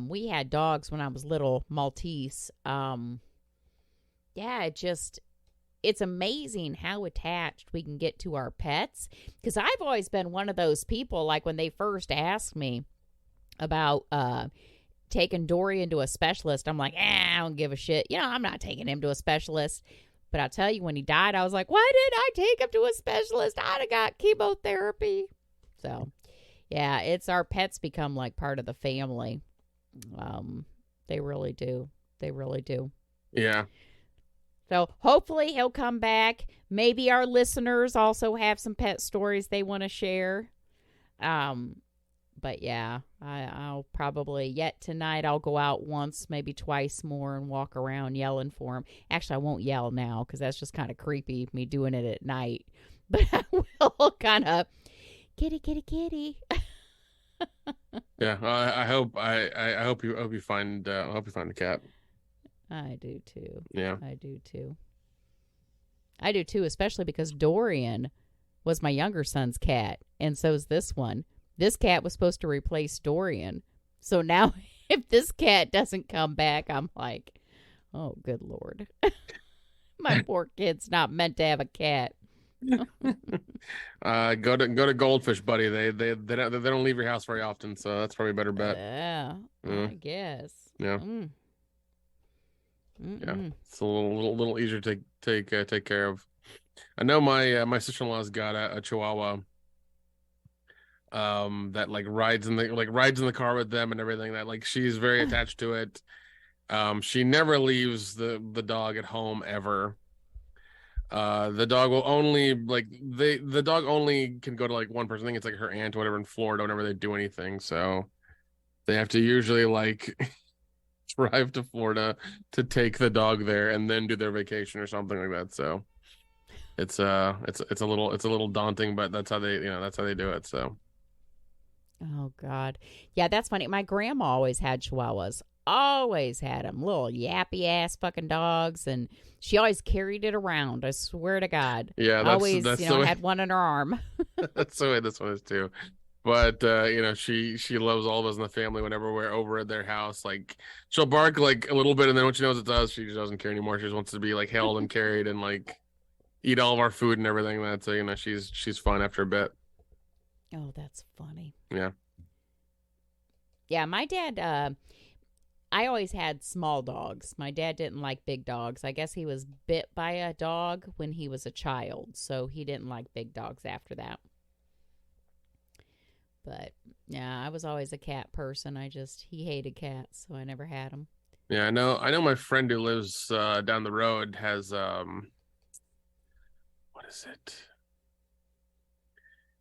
we had dogs when I was little, Maltese. It's amazing how attached we can get to our pets, because I've always been one of those people, like when they first asked me about taking Dorian to a specialist, I'm like, I don't give a shit. You know, I'm not taking him to a specialist. But I'll tell you, when he died, I was like, why did I take him to a specialist? I'd have got chemotherapy. So, yeah, it's our pets become like part of the family. They really do. They really do. Yeah. So hopefully he'll come back. Maybe our listeners also have some pet stories they want to share. But yeah, I'll probably, yet tonight I'll go out once, maybe twice more, and walk around yelling for him. Actually, I won't yell now, because that's just kind of creepy, me doing it at night. But I will kind of, kitty, kitty, kitty. Yeah, I hope you find the cat. I do too. Yeah. I do too. I do too, especially because Dorian was my younger son's cat, and so is this one. This cat was supposed to replace Dorian. So now, if this cat doesn't come back, I'm like, oh, good Lord. My poor kid's not meant to have a cat. Go to Goldfish, buddy. They don't leave your house very often, so that's probably a better bet. Yeah, Yeah. I guess. Yeah. Mm. Yeah. It's a little easier to take care of. I know my sister-in-law's got a Chihuahua that like rides in the car with them and everything, that like she's very attached to it. She never leaves the dog at home ever. The dog will only the dog only can go to like one person. I think it's like her aunt or whatever in Florida whenever they do anything. So they have to usually like drive to Florida to take the dog there and then do their vacation or something like that. So it's a little daunting, but that's how they do it. So Oh, God. Yeah, that's funny. My grandma always had Chihuahuas. Always had them. Little yappy ass fucking dogs. And she always carried it around. I swear to God. yeah, Always, that's the way, had one in her arm. that's the way this one is too. But she loves all of us in the family whenever we're over at their house. Like she'll bark like a little bit, and then when she knows it's us, she just doesn't care anymore. She just wants to be like held and carried and like eat all of our food and everything. That's she's fine after a bit. Oh, that's funny. Yeah. Yeah, my dad, I always had small dogs. My dad didn't like big dogs. I guess he was bit by a dog when he was a child, so he didn't like big dogs after that. But yeah, I was always a cat person. He hated cats, so I never had them. Yeah, I know my friend who lives down the road has what is it?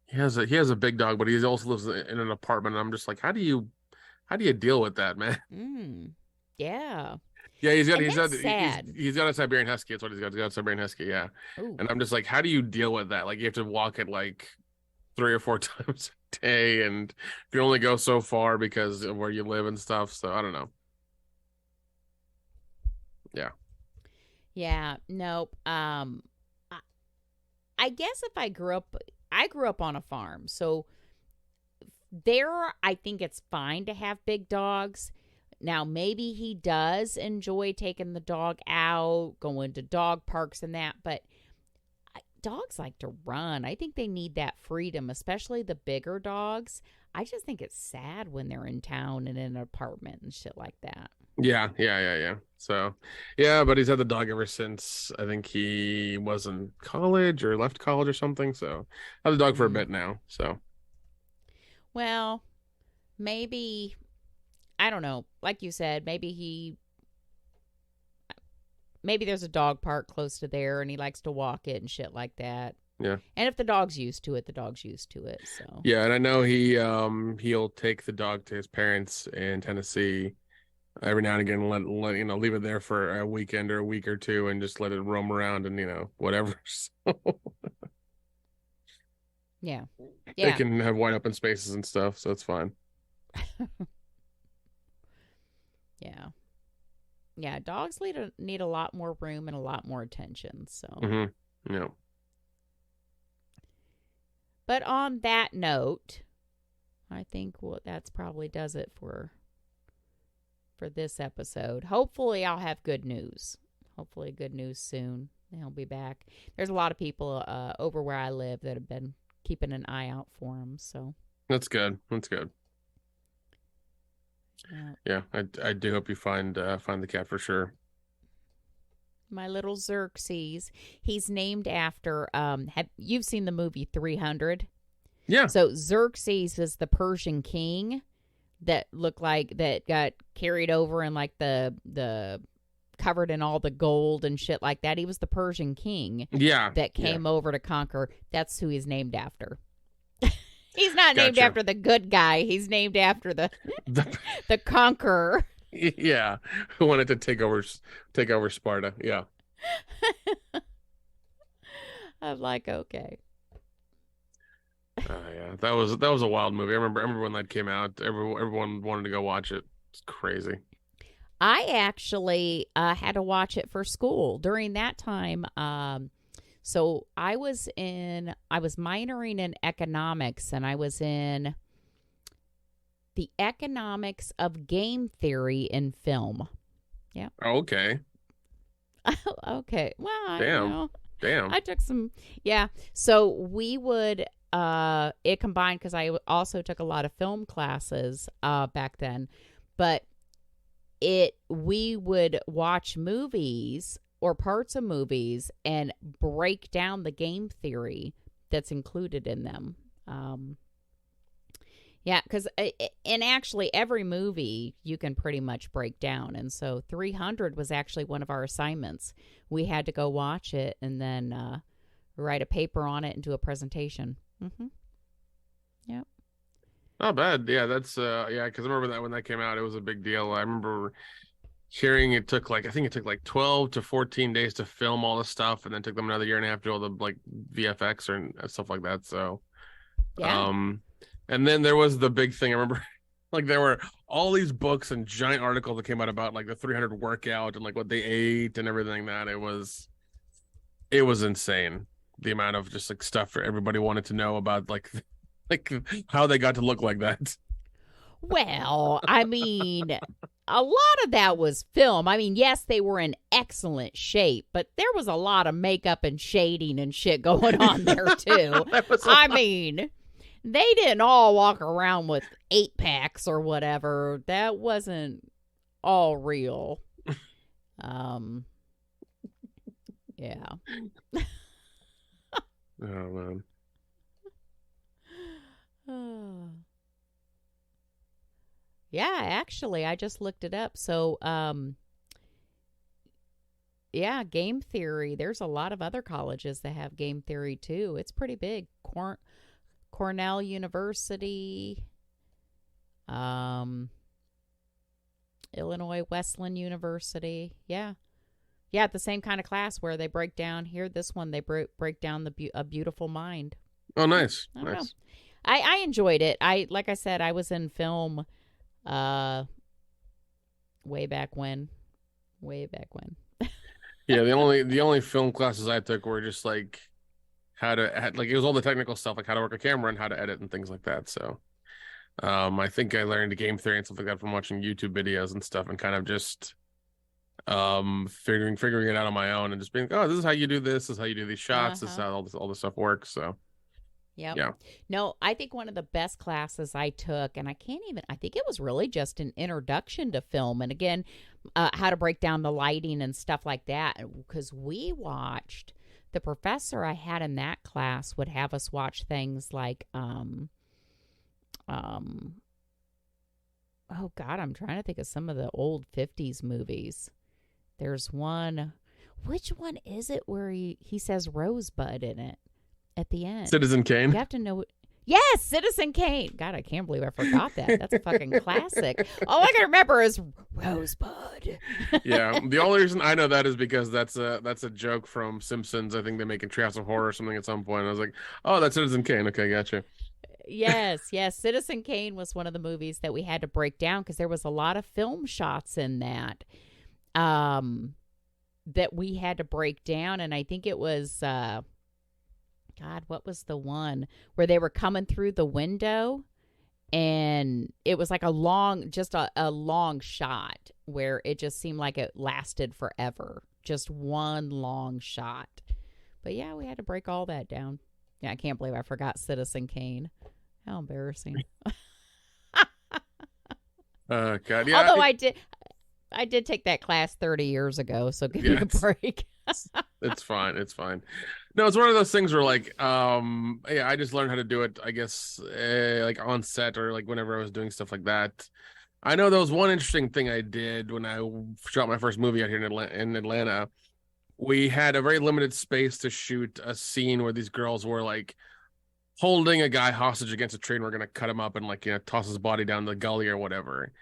He has a big dog, but he also lives in an apartment. And I'm just like, how do you deal with that, man? Yeah. Yeah, Sad. he's got a Siberian Husky. That's what he's got. He's got a Siberian Husky, yeah. Ooh. And I'm just like, how do you deal with that? Like you have to walk it like 3 or 4 times a day, and you only go so far because of where you live and stuff. So I don't know. Yeah. Yeah. Nope. I guess if I grew up on a farm, so there, I think it's fine to have big dogs. Now, maybe he does enjoy taking the dog out, going to dog parks and that, but dogs like to run. I think they need that freedom, especially the bigger dogs. I just think it's sad when they're in town and in an apartment and shit like that. Yeah. So, yeah, but he's had the dog ever since I think he was in college or left college or something. So, had the dog for a bit now. So, well, maybe, I don't know. Like you said, maybe there's a dog park close to there and he likes to walk it and shit like that. yeah. And if the dog's used to it, the dog's used to it. So Yeah, and I know he'll take the dog to his parents in Tennessee every now and again, and let leave it there for a weekend or a week or two, and just let it roam around and whatever. So yeah. they can have wide open spaces and stuff, so it's fine. Yeah. Yeah, dogs need a lot more room and a lot more attention. So, Yeah. But on that note, I think that's probably does it for this episode. Hopefully, I'll have good news. Hopefully, good news soon. He'll be back. There's a lot of people over where I live that have been keeping an eye out for him. So That's good. yeah. Yeah, I do hope you find the cat for sure. My little Xerxes. He's named after you've seen the movie 300? Yeah. So Xerxes is the Persian king that got carried over in like the covered in all the gold and shit like that. He was the Persian king. Yeah. That came over to conquer. That's who he's named after. He's not named after the good guy. He's named after the conqueror. Yeah, who wanted to take over Sparta? Yeah. I'm like, okay. Yeah, that was a wild movie. I remember when that came out. Everyone wanted to go watch it. It's crazy. I actually had to watch it for school during that time. So I was minoring in economics, and I was in the economics of game theory in film. Yeah. Oh, okay. Okay. Well, Damn. Damn. I took some. Yeah. So we would. It combined because I also took a lot of film classes back then, but we would watch movies or parts of movies and break down the game theory that's included in them. Yeah, because in actually every movie you can pretty much break down. And so 300 was actually one of our assignments. We had to go watch it and then write a paper on it and do a presentation. Mm-hmm. Yep. Not bad. Yeah, that's yeah, because I remember that when that came out, it was a big deal. I remember hearing I think it took like 12 to 14 days to film all the stuff, and then took them another year and a half to do all the like VFX or stuff like that. So Yeah. and then there was the big thing. I remember like there were all these books and giant articles that came out about like the 300 workout and like what they ate and everything that it was insane. The amount of just like stuff for everybody wanted to know about like how they got to look like that. Well, I mean, a lot of that was film. I mean, yes, they were in excellent shape, but there was a lot of makeup and shading and shit going on there, too. I mean, they didn't all walk around with 8-packs or whatever. That wasn't all real. Yeah. Oh, man. Yeah, actually, I just looked it up. So, yeah, game theory. There's a lot of other colleges that have game theory too. It's pretty big. Cornell University, Illinois Wesleyan University. Yeah. Yeah, the same kind of class where they break down here. This one, they break down a beautiful mind. Oh, nice. I don't Nice. know. I enjoyed it. Like I said, I was in film way back when. Yeah, the only film classes I took were just like like it was all the technical stuff, like how to work a camera and how to edit and things like that. So I think I learned game theory and stuff like that from watching YouTube videos and stuff, and kind of just figuring it out on my own and just being, oh, this is how you do this is how you do these shots, this is how all this stuff works. So Yep. yeah. No, I think one of the best classes I took, and I think it was really just an introduction to film. And again, how to break down the lighting and stuff like that. Because the professor I had in that class would have us watch things like, oh God, I'm trying to think of some of the old 50s movies. There's one, which one is it where he says Rosebud in it? At the end, Citizen Kane. You have to know. Yes, Citizen Kane. God, I can't believe I forgot that. That's a fucking classic. All I can remember is Rosebud. Yeah, the only reason I know that is because that's a joke from Simpsons. I think they make a Treehouse of Horror or something at some point. I was like, oh, that's Citizen Kane. Okay, gotcha. Yes. Citizen Kane was one of the movies that we had to break down because there was a lot of film shots in that that we had to break down, and I think it was. God, what was the one where they were coming through the window and it was like a long shot where it just seemed like it lasted forever. Just one long shot. But yeah, we had to break all that down. Yeah, I can't believe I forgot Citizen Kane. How embarrassing. God, yeah. Although I did take that class 30 years ago, so give me a break. It's fine. It's fine. No, it's one of those things where like, yeah, I just learned how to do it, I guess, like on set or like whenever I was doing stuff like that. I know there was one interesting thing I did when I shot my first movie out here in Atlanta. We had a very limited space to shoot a scene where these girls were like holding a guy hostage against a tree and we're going to cut him up and like, toss his body down the gully or whatever.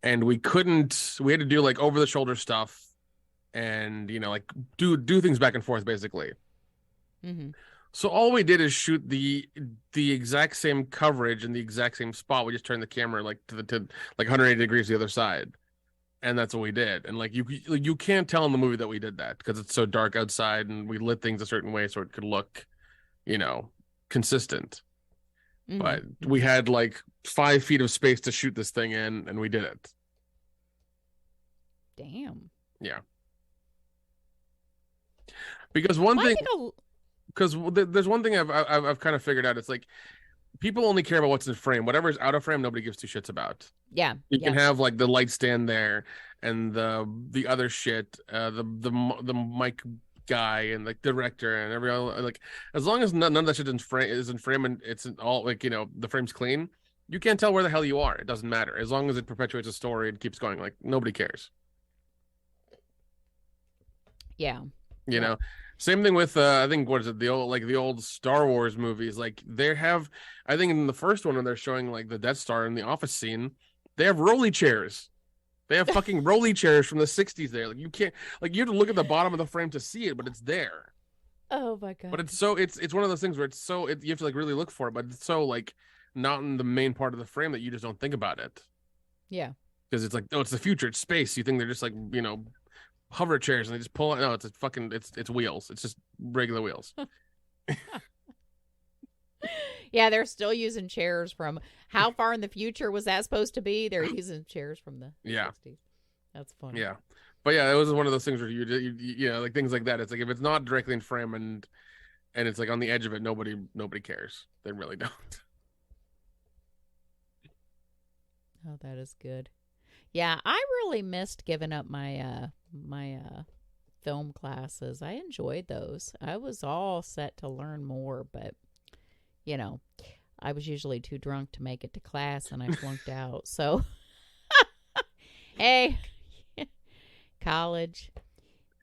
And we had to do like over the shoulder stuff and, like do things back and forth basically. Mm-hmm. So all we did is shoot the exact same coverage in the exact same spot. We just turned the camera like to like 180 degrees the other side, and that's what we did. And like you can't tell in the movie that we did that because it's so dark outside, and we lit things a certain way so it could look, consistent. But we had like 5 feet of space to shoot this thing in, and we did it. Damn. Yeah. Because one thing. Because there's one thing I've kind of figured out. It's like people only care about what's in frame. Whatever's out of frame, nobody gives two shits about. Yeah, you can have like the light stand there and the other shit, the mic guy and like director and everyone, like as long as none of that shit is in frame and it's all like the frame's clean, you can't tell where the hell you are. It doesn't matter as long as it perpetuates a story and keeps going. Like nobody cares. Yeah. You know. Same thing with I think what is it, the old Star Wars movies. Like they have, I think in the first one when they're showing like the Death Star in the office scene, they have rolly chairs. They have fucking rolly chairs from the 60s there. Like you can't, like you have to look at the bottom of the frame to see it, but it's there. Oh my god. But it's one of those things where you have to like really look for it, but it's so like not in the main part of the frame that you just don't think about it. Yeah. Because it's like, oh, it's the future, it's space. You think they're just like, hover chairs and they just pull it. No, it's wheels. It's just regular wheels. Yeah, they're still using chairs from how far in the future was that supposed to be? They're using chairs from the 60s. That's funny. Yeah. But yeah, it was one of those things where you like things like that. It's like if it's not directly in frame and it's like on the edge of it, nobody cares. They really don't. Oh, that is good. Yeah, I really missed giving up my film classes. I enjoyed those. I was all set to learn more, but I was usually too drunk to make it to class, and I flunked out. So, hey, college.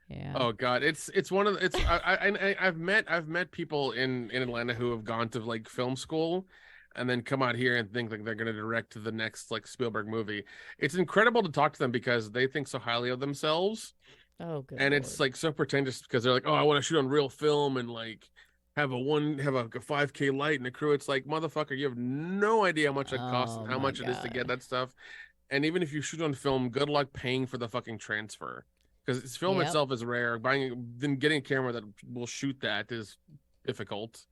Yeah. Oh God, it's one of I've met people in Atlanta who have gone to like film school and then come out here and think like they're going to direct the next like Spielberg movie. It's incredible to talk to them because they think so highly of themselves. Oh, good. And Lord. It's like so pretentious because they're like, oh, I want to shoot on real film and like have a 5K light and a crew. It's like, motherfucker, you have no idea how much it costs and how much it is to get that stuff. And even if you shoot on film, good luck paying for the fucking transfer because film itself is rare. Getting a camera that will shoot that is difficult.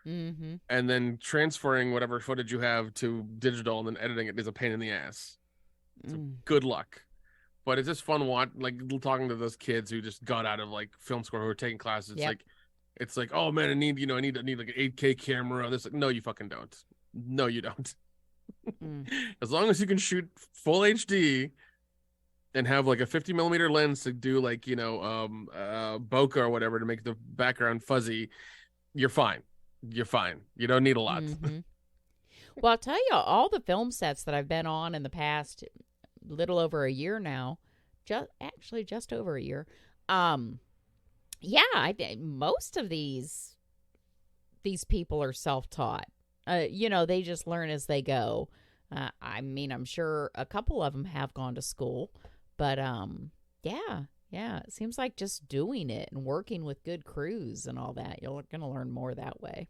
Mm-hmm. And then transferring whatever footage you have to digital and then editing it is a pain in the ass. So good luck. But it's just fun talking to those kids who just got out of like film school who are taking classes. It's like, oh man, I need like an 8K camera. This, no, you fucking don't. No, you don't. As long as you can shoot full HD and have like a 50mm lens to do like bokeh or whatever to make the background fuzzy, you're fine. You're fine. You don't need a lot. Mm-hmm. Well, I'll tell you, all the film sets that I've been on in the past little over a year now, just over a year. I think most of these people are self-taught. They just learn as they go. I mean, I'm sure a couple of them have gone to school, but yeah, it seems like just doing it and working with good crews and all that, you're going to learn more that way.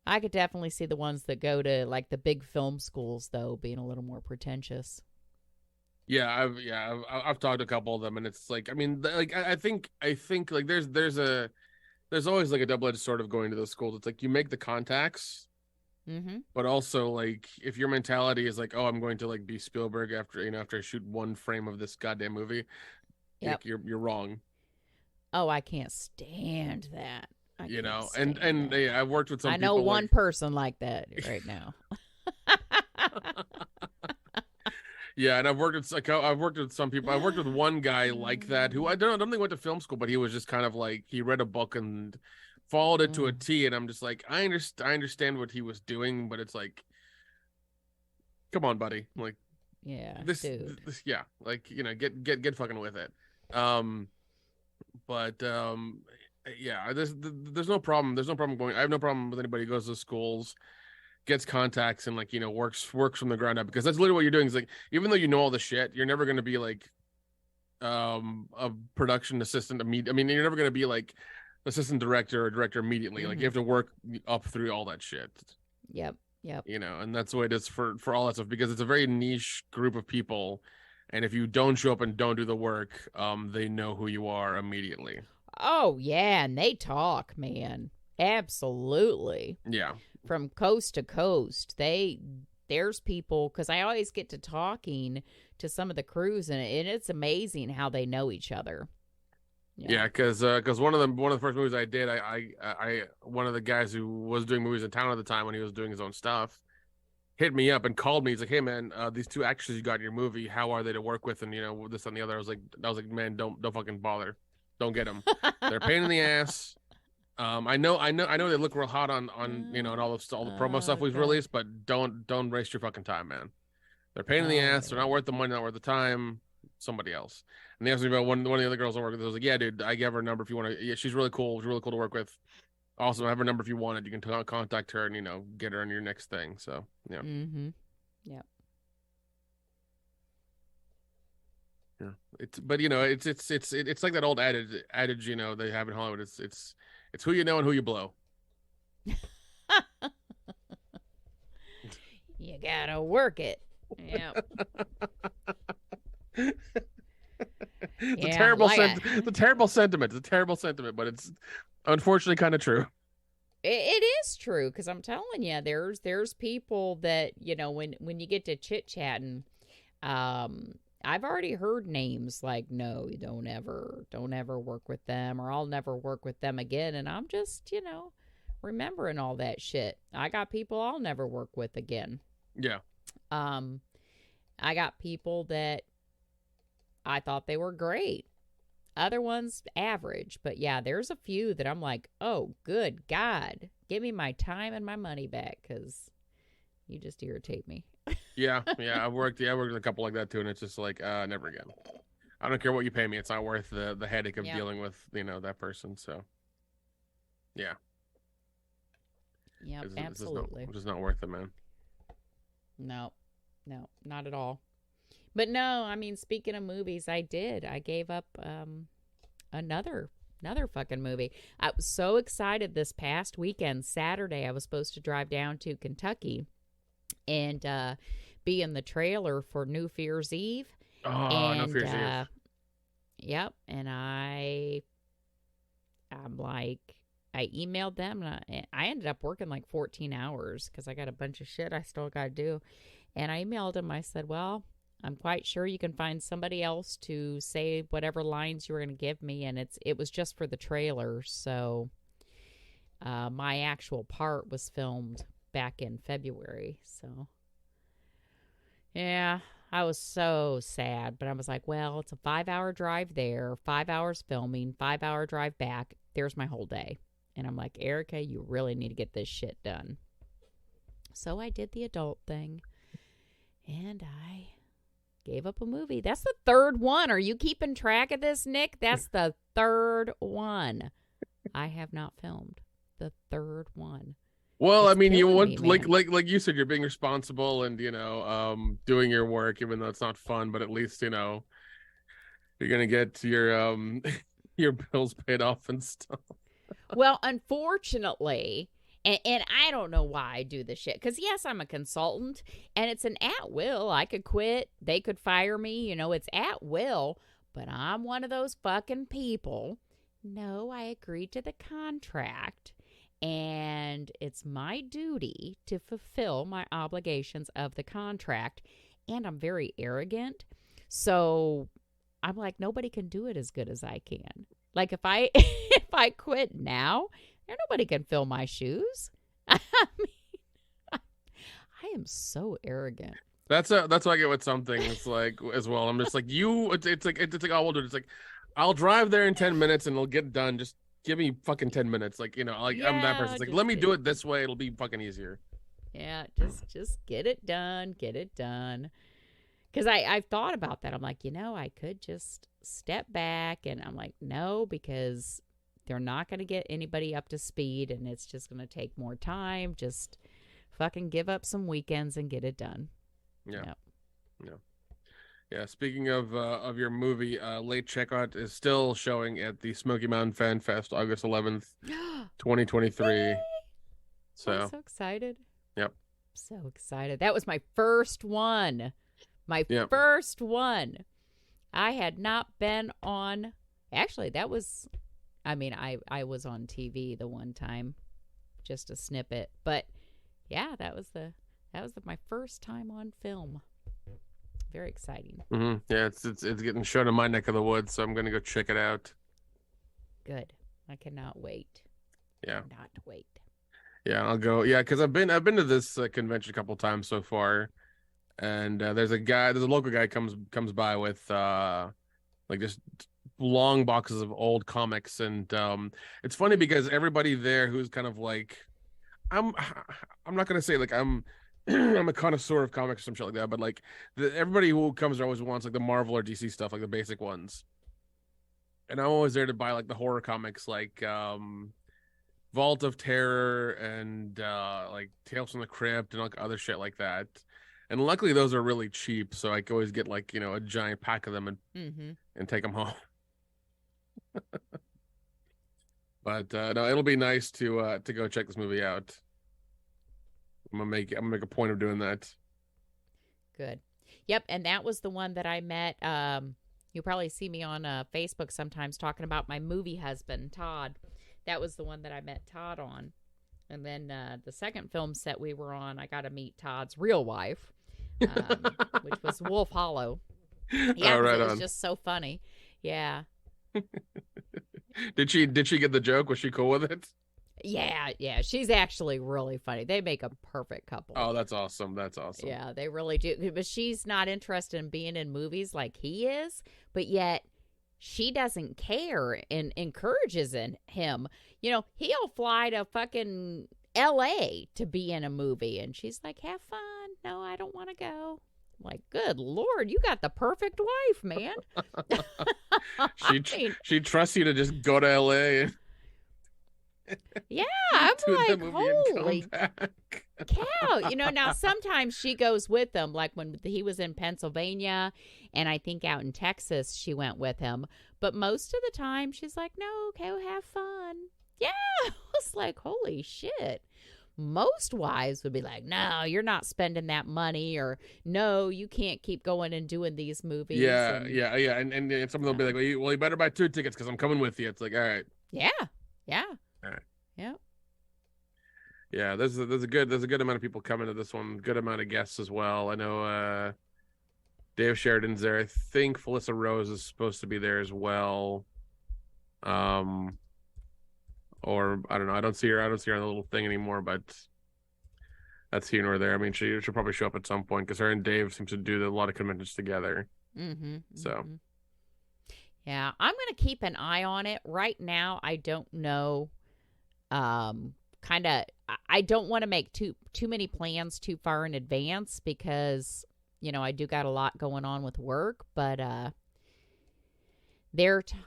I could definitely see the ones that go to like the big film schools though being a little more pretentious. Yeah, I've talked to a couple of them, and it's like, I mean, like I think like there's always like a double-edged sword of going to those schools. It's like you make the contacts, but also like if your mentality is like, oh, I'm going to like be Spielberg after I shoot one frame of this goddamn movie, like, you're wrong. Oh, I can't stand that. And I've worked with some. I know people, one person like that right now. Yeah, and I've worked with some people. I worked with one guy like that who I don't think went to film school, but he was just kind of like he read a book and followed it to a T. And I'm just like, I understand what he was doing, but it's like, come on, buddy. I'm like, yeah, this yeah, like get fucking with it. Yeah, there's no problem. There's no problem going. I have no problem with anybody who goes to schools, gets contacts, and like works from the ground up, because that's literally what you're doing. Is like, even though you know all the shit, you're never going to be like a production assistant. I mean, you're never going to be like assistant director or director immediately. Like you have to work up through all that shit. Yep. And that's the way it is for all that stuff, because it's a very niche group of people, and if you don't show up and don't do the work, they know who you are immediately. Oh yeah, and they talk, man. Absolutely. Yeah. From coast to coast, there's people, because I always get to talking to some of the crews, and it's amazing how they know each other. Yeah, because one of the first movies I did, I one of the guys who was doing movies in town at the time when he was doing his own stuff hit me up and called me. He's like, "Hey man, these two actors you got in your movie, how are they to work with?" And this and the other. I was like, man, don't fucking bother, don't get them. They're a pain in the ass. I know they look real hot on and all the promo stuff we've released, but don't waste your fucking time, man. They're a pain in the ass. They're not worth the money, not worth the time. Somebody else. And they asked me about one of the other girls I work with. I was like, yeah, dude, I gave her a number if you want to. Yeah, she's really cool. She's really cool to work with. Also, I have her number if you wanted. You can contact her and get her on your next thing. So yeah. Yep. Yeah. It's like that old adage they have in Hollywood. It's who you know and who you blow. You gotta work it. Yeah. It's a terrible sentiment. It's a terrible sentiment, but it's unfortunately kind of true. It is true, because I'm telling you, there's people that when you get to chit chatting, I've already heard names like, no, you don't ever work with them, or I'll never work with them again, and I'm just remembering all that shit. I got people I'll never work with again. Yeah. I got people that I thought they were great. Other ones, average. But yeah, there's a few that I'm like, oh, good God. Give me my time and my money back, because you just irritate me. Yeah. I've worked with a couple like that too, and it's just like, never again. I don't care what you pay me. It's not worth the headache of dealing with, that person. So, yeah. Yeah, absolutely. It's just not worth it, man. No, not at all. But no, I mean, speaking of movies, I gave up another fucking movie. I was so excited this past weekend, Saturday. I was supposed to drive down to Kentucky and be in the trailer for New Year's Eve. Oh, New Year's Eve. Yep, and I'm like, I emailed them, and I ended up working like 14 hours because I got a bunch of shit I still got to do. And I emailed them. I said, well, I'm quite sure you can find somebody else to say whatever lines you were going to give me. And it was just for the trailer. So my actual part was filmed back in February. So, yeah, I was so sad. But I was like, well, it's a 5-hour drive there, 5 hours filming, 5-hour drive back. There's my whole day. And I'm like, Erica, you really need to get this shit done. So I did the adult thing. And I gave up a movie. That's the third one. Are you keeping track of this, Nick? That's the third one I have not filmed. The third one. Well, I mean, you want like you said, you're being responsible and doing your work, even though it's not fun. But at least you're gonna get your your bills paid off and stuff. Well, unfortunately. And I don't know why I do this shit. Because, yes, I'm a consultant. And it's an at-will. I could quit. They could fire me. It's at-will. But I'm one of those fucking people. No, I agreed to the contract. And it's my duty to fulfill my obligations of the contract. And I'm very arrogant. So I'm like, nobody can do it as good as I can. Like, if I quit now, nobody can fill my shoes. I mean, I am so arrogant. That's what I get with some things like as well. I'm just like it's like oh, we'll do it. It's like I'll drive there in 10 minutes and it'll get done. Just give me fucking 10 minutes. Like I'm that person. It's like let me do it this way. It'll be fucking easier. Yeah, just get it done. Get it done. Because I've thought about that. I'm like, I could just step back, and I'm like, no, because they're not going to get anybody up to speed, and it's just going to take more time. Just fucking give up some weekends and get it done. Yeah. Yeah, speaking of your movie, Late Checkout is still showing at the Smoky Mountain Fan Fest, August 11th, 2023. Really? I'm So, so excited. yep, So excited. That was my first one. My yep. first one. I had not been on. Actually, that was. I mean, I was on TV the one time, just a snippet. But yeah, my first time on film. Very exciting. Yeah, it's getting shown in my neck of the woods, so I'm gonna go check it out. Good. I cannot wait. Yeah, Cannot wait. yeah, I'll go. Yeah, because I've been to this convention a couple times so far, and there's a local guy comes by with like just long boxes of old comics, and it's funny because everybody there who's kind of like I'm I'm not gonna say like I'm I'm a connoisseur of comics or some shit like that, but like everybody who comes there always wants like the Marvel or DC stuff, like the basic ones. And I'm always there to buy like the horror comics, like Vault of Terror and like Tales from the Crypt and like other shit like that. And luckily those are really cheap, so I can always get like a giant pack of them and take them home. But no, it'll be nice to go check this movie out. I'm gonna make a point of doing that. Good. Yep, and that was the one that I met. You probably see me on Facebook sometimes talking about my movie husband, Todd. That was the one that I met Todd on. And then the second film set we were on, I got to meet Todd's real wife, which was Wolf Hollow. Yeah, Right it was on. just so funny. Yeah. Did she get the joke? Was she cool with it? Yeah. She's actually really funny. They make a perfect couple. Oh, that's awesome. That's awesome. Yeah, they really do. But she's not interested in being in movies like he is, but yet she doesn't care and encourages him. He'll fly to fucking LA to be in a movie, and she's like, have fun. No, I don't want to go. I'm like, good Lord, you got the perfect wife, man. She trusts you to just go to LA and yeah, I'm do the like, movie and holy come back. cow. Now sometimes she goes with them, like when he was in Pennsylvania, and I think out in Texas she went with him. But most of the time she's like, no, okay, we'll have fun. Yeah. I was like, holy shit. Most wives would be like, no, you're not spending that money, or no, you can't keep going and doing these movies. Yeah. And some of them will be like, well, you better buy 2 tickets because I'm coming with you. It's like, all right. Yeah. All right. Yeah. Yeah, there's a good amount of people coming to this one. Good amount of guests as well. I know Dave Sheridan's there. I think Felissa Rose is supposed to be there as well. Or I don't know. I don't see her on the little thing anymore, but that's here nor there. I mean, she'll probably show up at some point because her and Dave seem to do a lot of conventions together. So yeah, I'm gonna keep an eye on it. Right now, I don't know. I don't want to make too many plans too far in advance because I do got a lot going on with work. But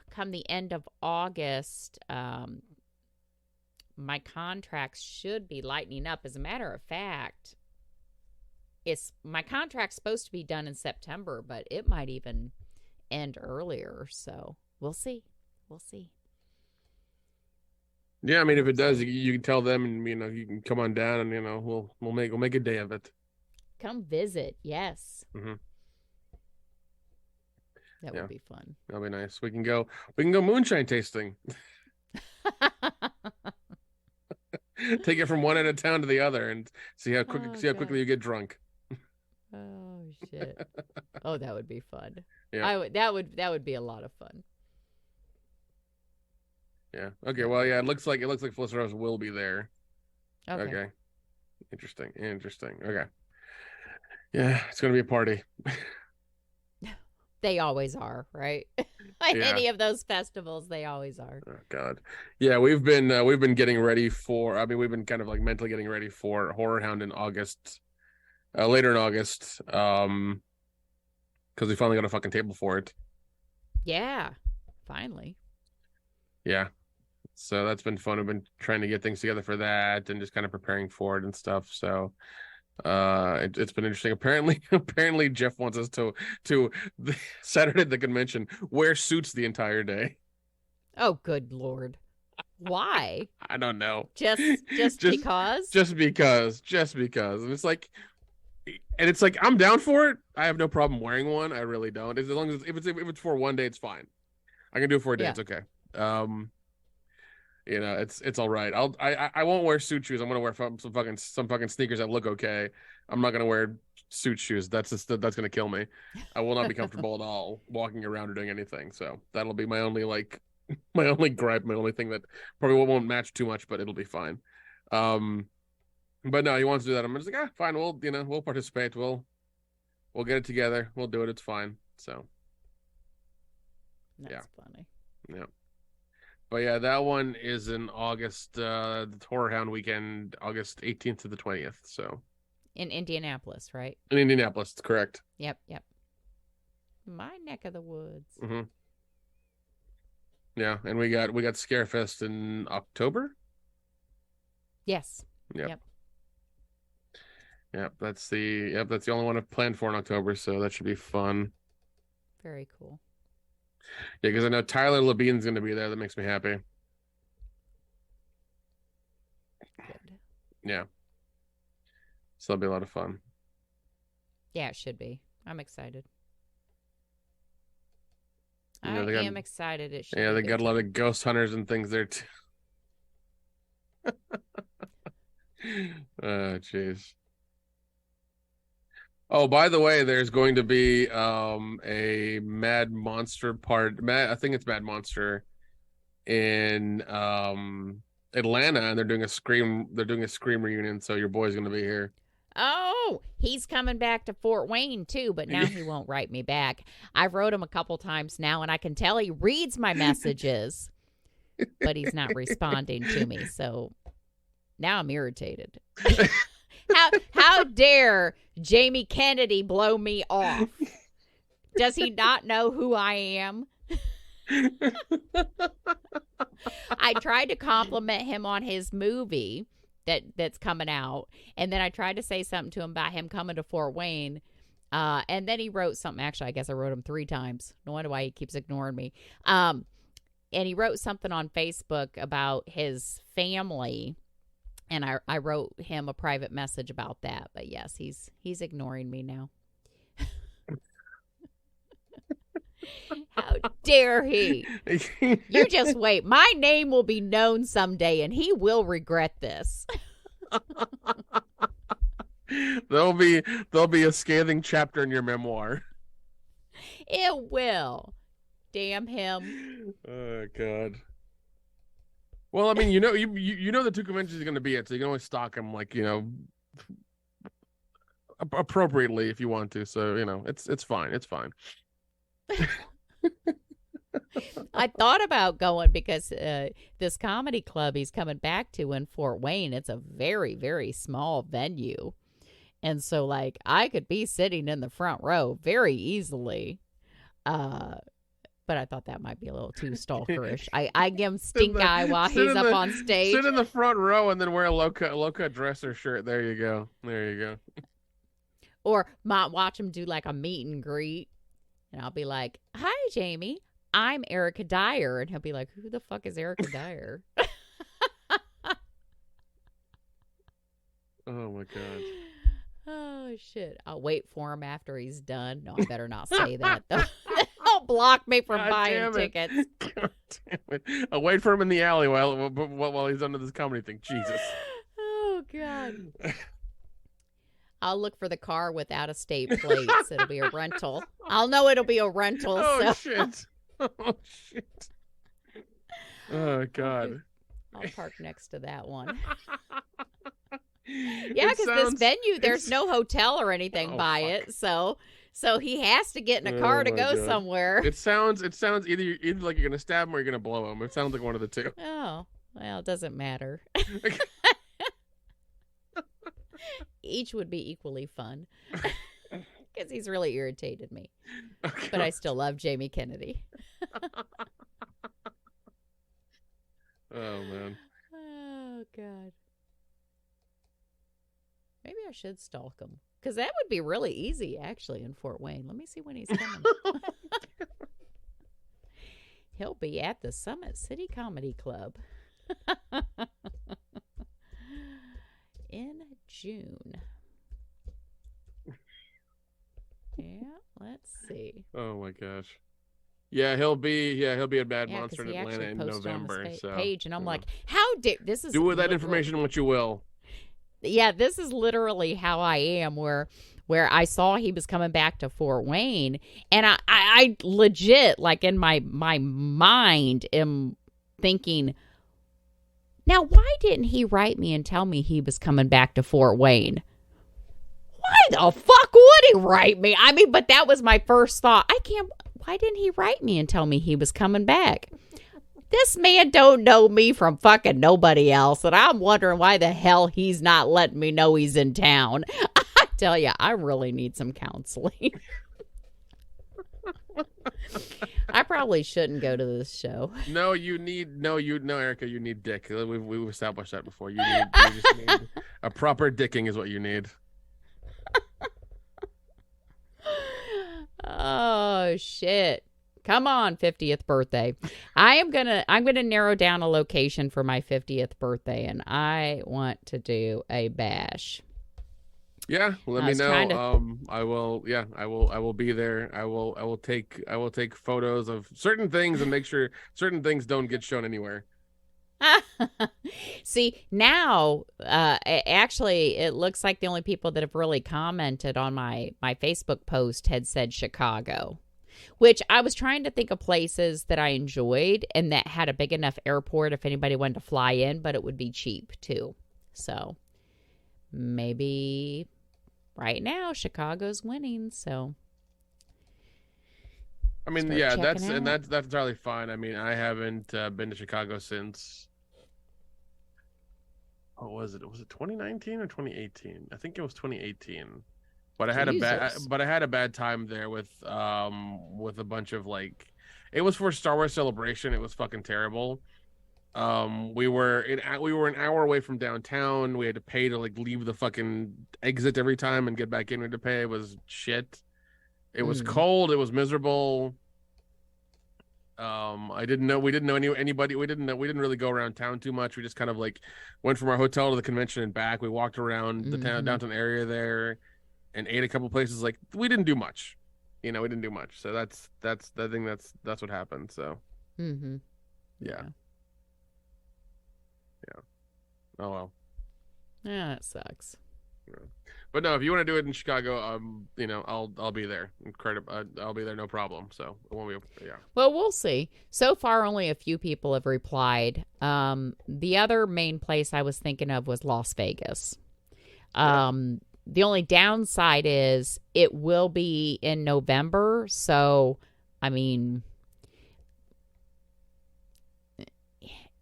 come the end of August, my contracts should be lightening up. As a matter of fact, my contract's supposed to be done in September, but it might even end earlier. So we'll see. yeah, I mean, if it does, you can tell them, and you can come on down, and we'll make a day of it. Come visit. Yes. That would be fun. That'll be nice. We can go moonshine tasting. Take it from one end of town to the other and see how quickly you get drunk. Oh shit. Oh, that would be fun. Yeah. That would be a lot of fun. Yeah. Okay. Well, yeah. It looks like Felissa Rose will be there. Okay. Interesting. Okay. Yeah, it's gonna be a party. They always are, right? Like any of those festivals, they always are. Oh God. Yeah, we've been getting ready for. I mean, we've been kind of like mentally getting ready for Horror Hound in August, later in August, because we finally got a fucking table for it. Yeah, finally. Yeah. So that's been fun. We've been trying to get things together for that and just kind of preparing for it and stuff. So It's been interesting. Apparently Jeff wants us to Saturday at the convention wear suits the entire day. Oh, good Lord. Why? I don't know. Just because? Just because. And it's like I'm down for it. I have no problem wearing one. I really don't. As long as if it's for one day, it's fine. I can do it for a day. Yeah. It's okay. It's all right. I won't wear suit shoes. I'm gonna wear some fucking sneakers that look okay. I'm not gonna wear suit shoes. That's gonna kill me. I will not be comfortable at all walking around or doing anything. So that'll be my only my only gripe, my only thing that probably won't match too much, but it'll be fine. But no, he wants to do that. I'm just like, fine. We'll participate. We'll get it together. We'll do it. It's fine. So That's funny. yeah. But yeah, that one is in August, the Horror Hound weekend, August 18th to the 20th. So in Indianapolis, right? In Indianapolis, correct. Yep. My neck of the woods. Mm-hmm. Yeah, and we got Scarefest in October. Yes. Yep. That's the only one I've planned for in October, so that should be fun. Very cool. Yeah, because I know Tyler Levine's going to be there. That makes me happy. Good. Yeah. So that'll be a lot of fun. Yeah, it should be. I'm excited. I am excited. It should. Yeah, they got a lot of ghost hunters and things there too. Oh, jeez. Oh, by the way, there's going to be a Mad Monster I think it's Mad Monster in Atlanta, and they're doing a Scream reunion, so your boy's going to be here. Oh, he's coming back to Fort Wayne too, but now he won't write me back. I've wrote him a couple times now, and I can tell he reads my messages, but he's not responding to me. So now I'm irritated. How dare Jamie Kennedy blow me off? Does he not know who I am? I tried to compliment him on his movie that's coming out, and then I tried to say something to him about him coming to Fort Wayne, and then he wrote something. Actually, I guess I wrote him 3 times. No wonder why he keeps ignoring me. And he wrote something on Facebook about his family, and I wrote him a private message about that. But yes, he's ignoring me now. How dare he? You just wait. My name will be known someday, and he will regret this. There'll be a scathing chapter in your memoir. It will. Damn him. Oh God. Well, I mean, you know the 2 conventions are going to be at, so you can always stock them, appropriately if you want to. So it's fine. It's fine. I thought about going because this comedy club he's coming back to in Fort Wayne, it's a very, very small venue. And so, I could be sitting in the front row very easily. But I thought that might be a little too stalkerish. I give him stink eye while he's up on stage. Sit in the front row and then wear a low-cut dress or shirt. There you go. Or might watch him do a meet and greet. And I'll be like, "Hi, Jamie. I'm Erica Dyer." And he'll be like, "Who the fuck is Erica Dyer?" Oh, my God. Oh, shit. I'll wait for him after he's done. No, I better not say that, though. They'll block me from buying tickets. God damn it. I'll wait for him in the alley while he's under this comedy thing. Jesus. Oh, God. I'll look for the car with out-of-state plates. It'll be a rental. I'll know it'll be a rental. Oh, shit. Oh, shit. Oh, God. I'll park next to that one. Yeah, because this venue, there's no hotel or anything by it. So he has to get in a car to go somewhere. It sounds either like you're going to stab him or you're going to blow him. It sounds like one of the two. Oh, well, it doesn't matter. Each would be equally fun because he's really irritated me. Okay. But I still love Jamie Kennedy. Oh, man. Oh, God. Maybe I should stalk him. Because that would be really easy, actually, in Fort Wayne. Let me see when he's coming. He'll be at the Summit City Comedy Club in June. Yeah, let's see. Oh my gosh. Yeah, he'll be at Bad Monster in he Atlanta in November. On his so page, and I'm like, how dare this is do with that information what you will. Yeah, this is literally how I am. Where I saw he was coming back to Fort Wayne, and I legit, like, in my mind am thinking, now why didn't he write me and tell me he was coming back to Fort Wayne? Why the fuck would he write me? I mean, but that was my first thought. Why didn't he write me and tell me he was coming back? This man don't know me from fucking nobody else, and I'm wondering why the hell he's not letting me know he's in town. I tell you, I really need some counseling. I probably shouldn't go to this show. No, Erica, you need dick. We've established that before. You just need a proper dicking is what you need. Oh shit. Come on, 50th birthday. I'm gonna narrow down a location for my 50th birthday, and I want to do a bash. Yeah, let me know. I will. Yeah, I will be there. I will take photos of certain things and make sure certain things don't get shown anywhere. See, now, actually, it looks like the only people that have really commented on my Facebook post had said Chicago, which I was trying to think of places that I enjoyed and that had a big enough airport if anybody wanted to fly in, but it would be cheap too. So maybe right now Chicago's winning. So I mean, yeah, that's entirely fine. I mean, I haven't been to Chicago since. What was it? Was it 2019 or 2018? I think it was 2018. But I had a bad time there with a bunch of, like, it was for Star Wars Celebration. It was fucking terrible. We were an hour away from downtown. We had to pay to, like, leave the fucking exit every time and get back in. We had to pay. It was shit. It was cold. It was miserable. We didn't know anybody. We didn't really go around town too much. We just kind of, like, went from our hotel to the convention and back. We walked around the downtown area there and ate a couple places. Like, we didn't do much. We didn't do much. So that's what happened. So yeah. Oh well. Yeah, that sucks. Yeah. But no, if you want to do it in Chicago, I'll be there. I'll be there, no problem. So it won't be, yeah. Well, we'll see. So far, only a few people have replied. The other main place I was thinking of was Las Vegas. The only downside is it will be in November. So, I mean,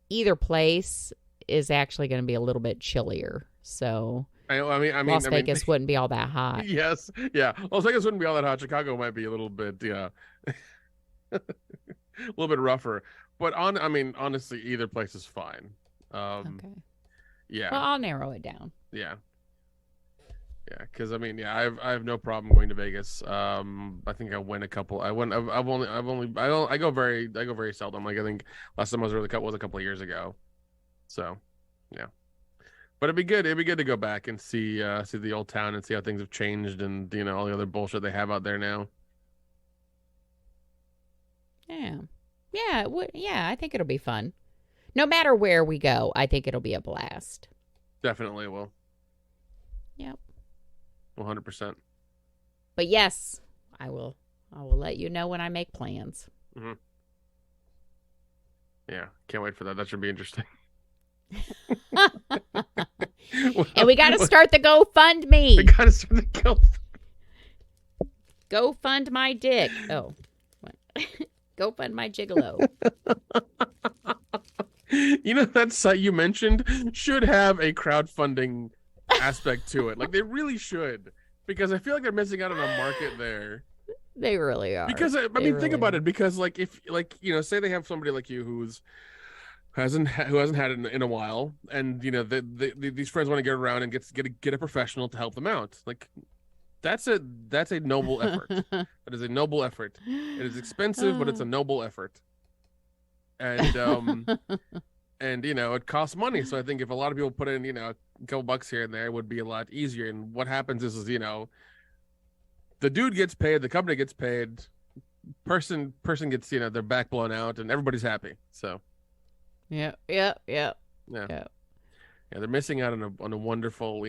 either place is actually going to be a little bit chillier. So Las Vegas wouldn't be all that hot. Yes, yeah. Las Vegas wouldn't be all that hot. Chicago might be a little bit, yeah, a little bit rougher. But honestly, either place is fine. Okay. Yeah. Well, I'll narrow it down. Yeah. Yeah, because I have no problem going to Vegas. I think I went a couple. I go very seldom. Like, I think last time I was a couple of years ago. So, yeah. But it'd be good. It'd be good to go back and see the old town and see how things have changed and all the other bullshit they have out there now. Yeah, yeah, yeah. I think it'll be fun. No matter where we go, I think it'll be a blast. Definitely will. Yep. 100%. But yes, I will let you know when I make plans. Mm-hmm. Yeah, can't wait for that. That should be interesting. And we got to start the GoFundMe. We got to start the Go fund my dick. Oh, go fund my gigolo. That site you mentioned should have a crowdfunding aspect to it. Like, they really should, because I feel like they're missing out on a market there. They really are. Because think about it. Because, like, if, like, say they have somebody like you who's who hasn't had it in a while, and these friends want to get around and get a professional to help them out. Like that's a noble effort. That is a noble effort. It is expensive, but it's a noble effort. And and it costs money. So I think if a lot of people put in a couple bucks here and there, it would be a lot easier. And what happens is the dude gets paid, the company gets paid, person gets their back blown out, and everybody's happy. So Yeah. They're missing out on a wonderful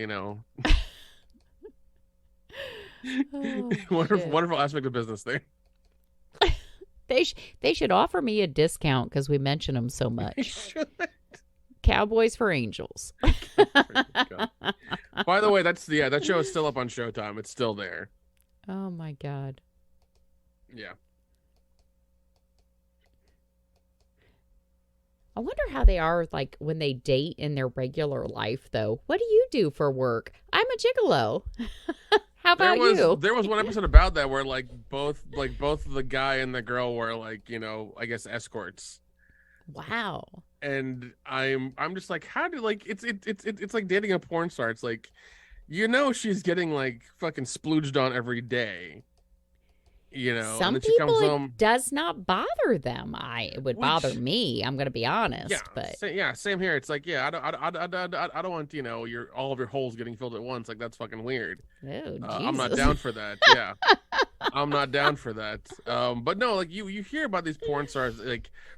Oh, wonderful aspect of business there. They should offer me a discount because we mention them so much. Cowboys for Angels. By the way, that show is still up on Showtime. It's still there. Oh my God. Yeah. I wonder how they are like when they date in their regular life though. What do you do for work? I'm a gigolo. How about you? There was one episode about that where both the guy and the girl were I guess escorts. Wow. And I'm just like, how do it's like dating a porn star. It's like she's getting fucking splooged on every day. Some and then she comes people home. It does not bother them. It would bother me. I'm going to be honest. Yeah, but same here. It's like, I don't want all of your holes getting filled at once. Like that's fucking weird. Oh, I'm not down for that. Yeah, I'm not down for that. But no, you hear about these porn stars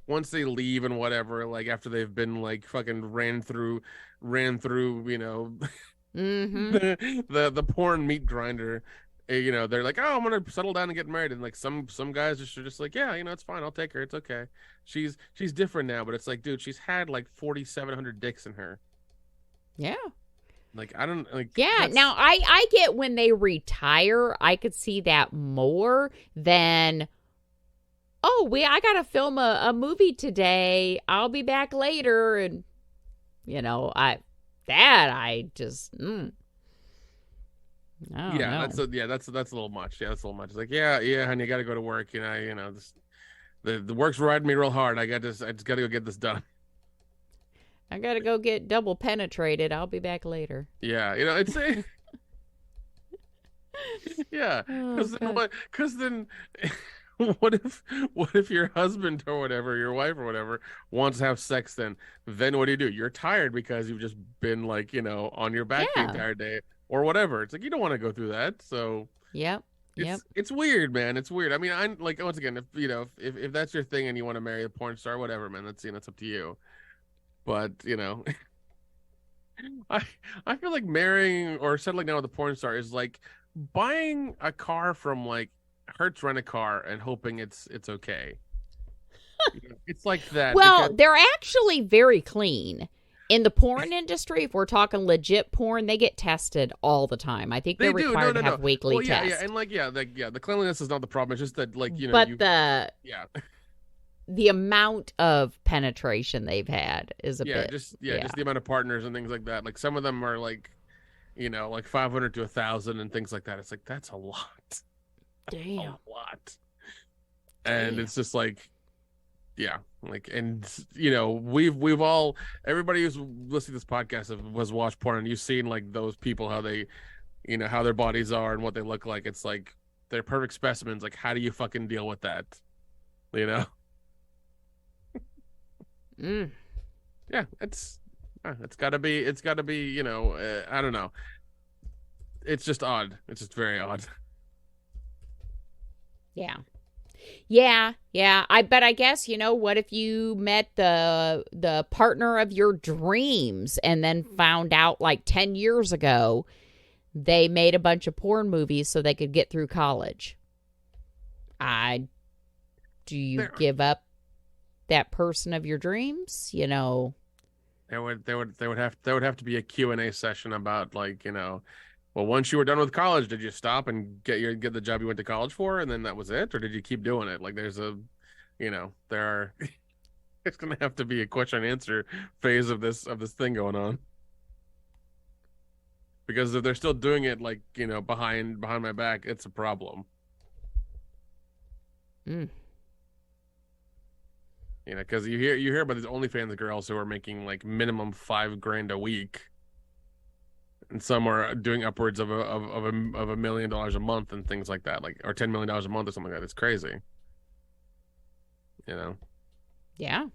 once they leave and whatever, after they've been fucking ran through, mm-hmm. the porn meat grinder. They're like, oh, I'm gonna settle down and get married, and some guys are just like, yeah, it's fine, I'll take her, it's okay. She's different now, but it's like, dude, she's had 4,700 dicks in her. Yeah. I don't Yeah. Now I get when they retire, I could see that more than, I gotta film a movie today. I'll be back later, and I just. Yeah, that's a little much. Yeah, that's a little much. It's like, yeah, honey, you got to go to work. The work's riding me real hard. I just got to go get this done. I got to go get double penetrated. I'll be back later. Yeah, it's yeah. Because then, what if your husband or whatever, your wife or whatever, wants to have sex? Then what do? You're tired because you've just been on your back the entire day. Or whatever. It's like you don't want to go through that. So it's weird, man. It's weird. I mean, I'm once again, if that's your thing and you want to marry a porn star, whatever, man. That's up to you. But I feel like marrying or settling down with a porn star is like buying a car from Hertz Rent-A-Car and hoping it's okay. It's like that. Well, they're actually very clean. In the porn industry, if we're talking legit porn, they get tested all the time. I think they're required to have weekly tests. Yeah, and the cleanliness is not the problem. It's just that the amount of penetration they've had is a bit. Just the amount of partners and things like that. Some of them are 500 to 1,000 and things like that. It's like that's a lot. Damn, a lot. And it's just yeah, and we've all, everybody who's listening to this podcast has watched porn, and you've seen those people, how they how their bodies are and what they look like. It's they're perfect specimens. How do you fucking deal with that? Yeah, it's gotta be I don't know, it's just odd. It's just very odd. Yeah. But I guess, what if you met the partner of your dreams and then found out 10 years ago they made a bunch of porn movies so they could get through college? Do you give up that person of your dreams? There would have to be a Q&A session about well, once you were done with college, did you stop and get the job you went to college for, and then that was it, or did you keep doing it? There's it's gonna have to be a question and answer phase of this thing going on. Because if they're still doing it behind my back, it's a problem. You know, because you hear about these OnlyFans girls who are making like minimum $5,000 a week, and some are doing upwards of $1 million a month and things like that, like or $10 million a month or something like that. It's crazy. You know. Yeah.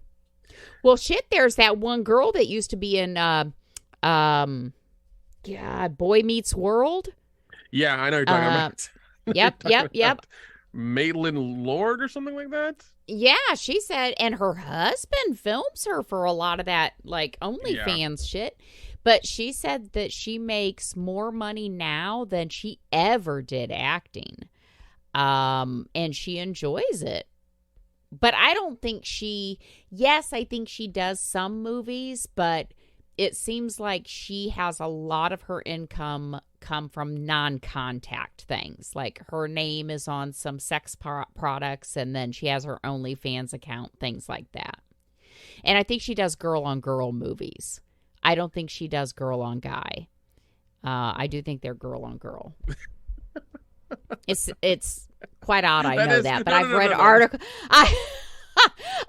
Well, shit. There's that one girl that used to be in, Boy Meets World. Yeah, I know you're talking about. Yep. Maitland Lord or something like that. Yeah, she said, and her husband films her for a lot of that, like, OnlyFans shit. But she said that she makes more money now than she ever did acting. And she enjoys it. But I don't think I think she does some movies, but it seems like she has a lot of her income come from non-contact things. Like her name is on some sex products, and then she has her OnlyFans account, things like that. And I think she does girl-on-girl movies. I don't think she does girl-on-guy. I do think they're girl-on-girl. It's quite odd, I know that, but I've read articles.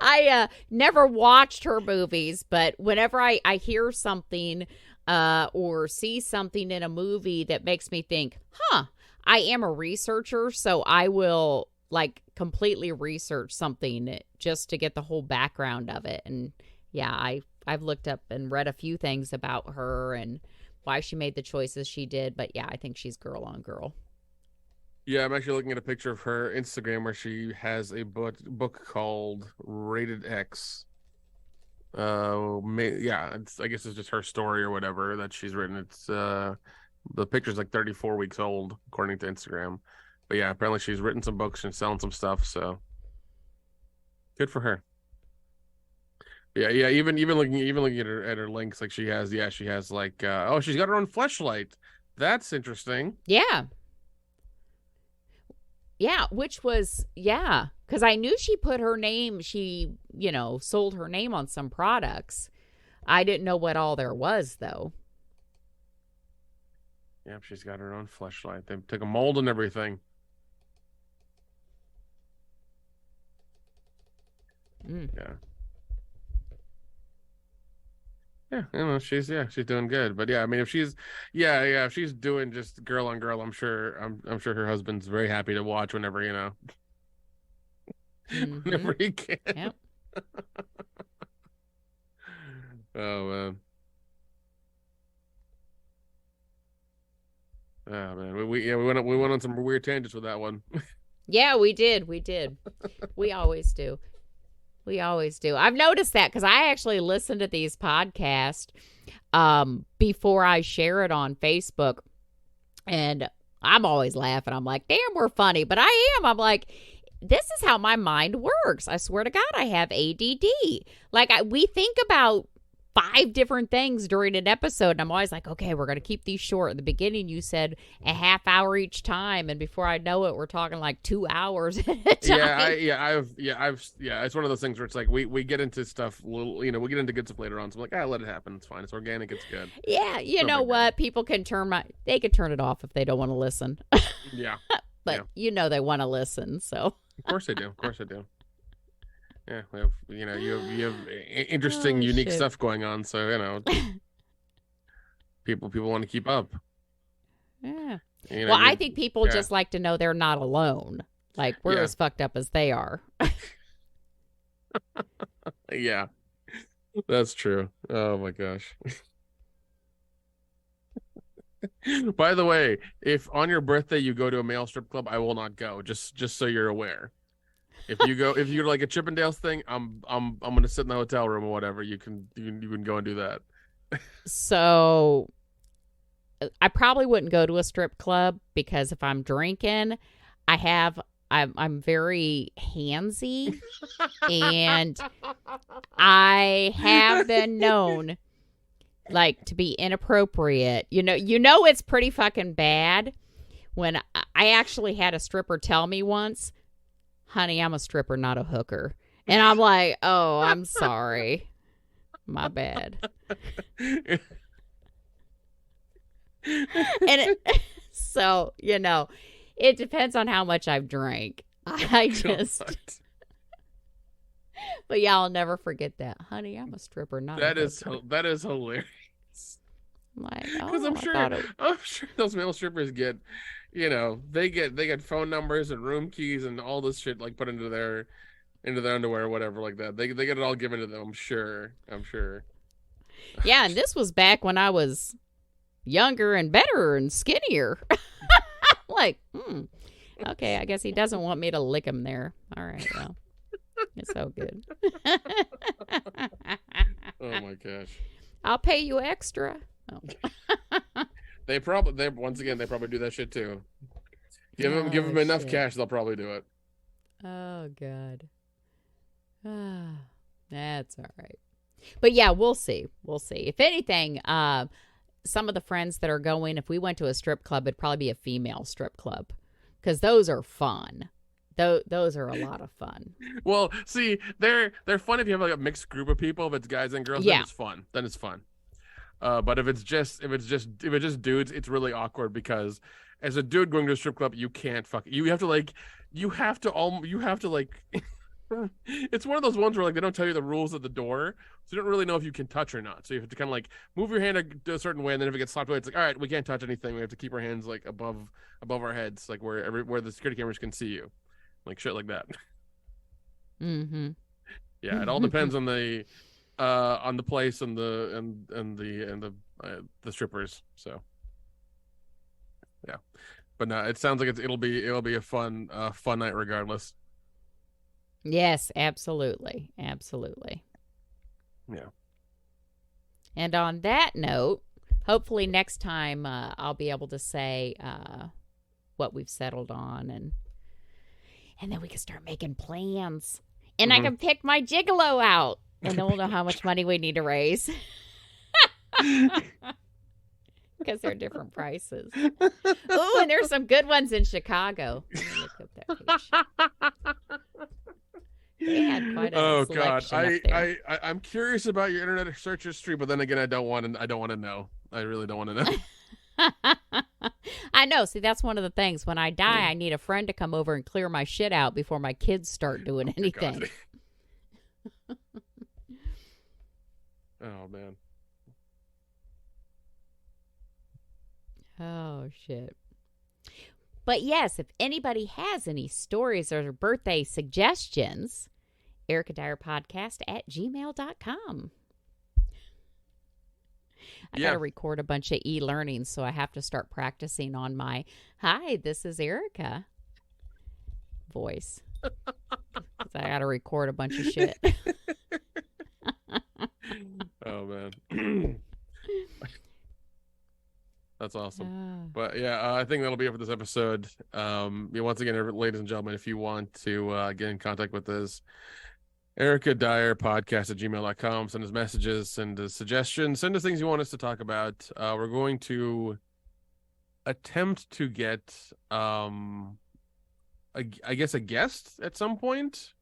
I never watched her movies, but whenever I hear something or see something in a movie that makes me think, I am a researcher, so I will like completely research something just to get the whole background of it. And yeah, I've looked up and read a few things about her and why she made the choices she did, but yeah, I think she's girl on girl. Yeah, I'm actually looking at a picture of her Instagram where she has a book called Rated X. I guess it's just her story or whatever that she's written. It's the picture's like 34 weeks old according to Instagram. But yeah, apparently she's written some books and selling some stuff, so good for her. Yeah, even looking at her links, like she has like she's got her own fleshlight. That's interesting. Yeah. Yeah, which was, because I knew she put her name, she, sold her name on some products. I didn't know what all there was, though. Yep, she's got her own fleshlight. They took a mold and everything. Yeah. Yeah, she's doing good. But yeah, I mean, if she's doing just girl on girl, I'm sure her husband's very happy to watch whenever, whenever he can. Yep. Oh man. Oh man, we went on some weird tangents with that one. Yeah, we did. We always do. I've noticed that because I actually listen to these podcasts before I share it on Facebook. And I'm always laughing. I'm like, damn, we're funny. But I'm like, this is how my mind works. I swear to God, I have ADD. Like, we think about 5 different things during an episode, and I'm always like, okay, we're going to keep these short. At the beginning, you said a half hour each time, and before I know it, we're talking like 2 hours at a time. It's one of those things where it's like we get into stuff, we get into good stuff later on. So I'm like, let it happen. It's fine. It's organic. It's good. Yeah, you know what? People can turn it off if they don't want to listen. Yeah, but they want to listen. So of course they do. Yeah, we have, you have interesting, unique stuff going on, so people want to keep up. Yeah. I think people just like to know they're not alone. Like we're as fucked up as they are. Yeah, that's true. Oh my gosh. By the way, if on your birthday you go to a male strip club, I will not go. Just so you're aware. If you're like a Chippendales thing, I'm gonna sit in the hotel room or whatever. You can go and do that. So I probably wouldn't go to a strip club because if I'm drinking, I'm very handsy and I have been known like to be inappropriate. It's pretty fucking bad when I actually had a stripper tell me once, honey, I'm a stripper, not a hooker. And I'm like, oh, I'm sorry. My bad. So, it depends on how much I've drank. I just... But yeah, I'll never forget that. Honey, I'm a stripper, not a hooker. that is hilarious. I'm like, Because oh, I thought it. I'm sure those male strippers get, they get phone numbers and room keys and all this shit like put into their underwear or whatever like that. They get it all given to them. I'm sure. Yeah, and this was back when I was younger and better and skinnier. Like, okay, I guess he doesn't want me to lick him there. All right, well, it's so good. Oh my gosh. I'll pay you extra. Oh. They probably do that shit too. Give them enough cash, they'll probably do it. Oh God. That's all right. But yeah, we'll see. If anything, some of the friends that are going, if we went to a strip club, it'd probably be a female strip club because those are fun. Those are a lot of fun. Well, see, they're fun if you have like a mixed group of people. If it's guys and girls, then it's fun. But if it's just dudes, it's really awkward because as a dude going to a strip club, you can't you have to like it's one of those ones where like they don't tell you the rules at the door, so you don't really know if you can touch or not. So you have to kind of like move your hand a certain way, and then if it gets slapped away, it's like, all right, we can't touch anything. We have to keep our hands like above our heads, like where the security cameras can see you, like shit like that. Mm-hmm. Yeah, it all depends on the place and the strippers. So yeah, but no, it sounds like it'll be a fun night regardless. Yes, absolutely. Yeah. And on that note, hopefully next time I'll be able to say what we've settled on, and then we can start making plans, and I can pick my gigolo out, and then we'll know how much money we need to raise. Because they're different prices. Oh, and there's some good ones in Chicago. Let me look up that page. They had quite a selection up there. I'm curious about your internet search history, but then again, I don't want to know. I really don't want to know. I know. See, that's one of the things. When I die, I need a friend to come over and clear my shit out before my kids start doing anything. Oh man. Oh shit. But yes, if anybody has any stories or birthday suggestions, ericadyerpodcast@gmail.com. I got to record a bunch of e-learnings, so I have to start practicing on my, hi, this is Erica voice. I got to record a bunch of shit. Oh, man. That's awesome. But yeah, I think that'll be it for this episode. Once again, ladies and gentlemen, if you want to get in contact with us, ericadyerpodcast@gmail.com. Send us messages, send us suggestions, send us things you want us to talk about. We're going to attempt to get, I guess, a guest at some point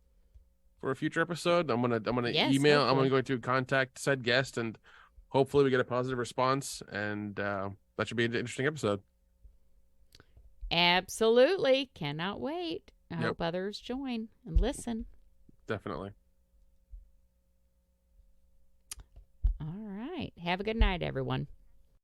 for a future episode. I'm gonna email. Hopefully. I'm going to contact said guest, and hopefully we get a positive response, and that should be an interesting episode. Absolutely. Cannot wait. I hope others join and listen. Definitely. All right. Have a good night, everyone.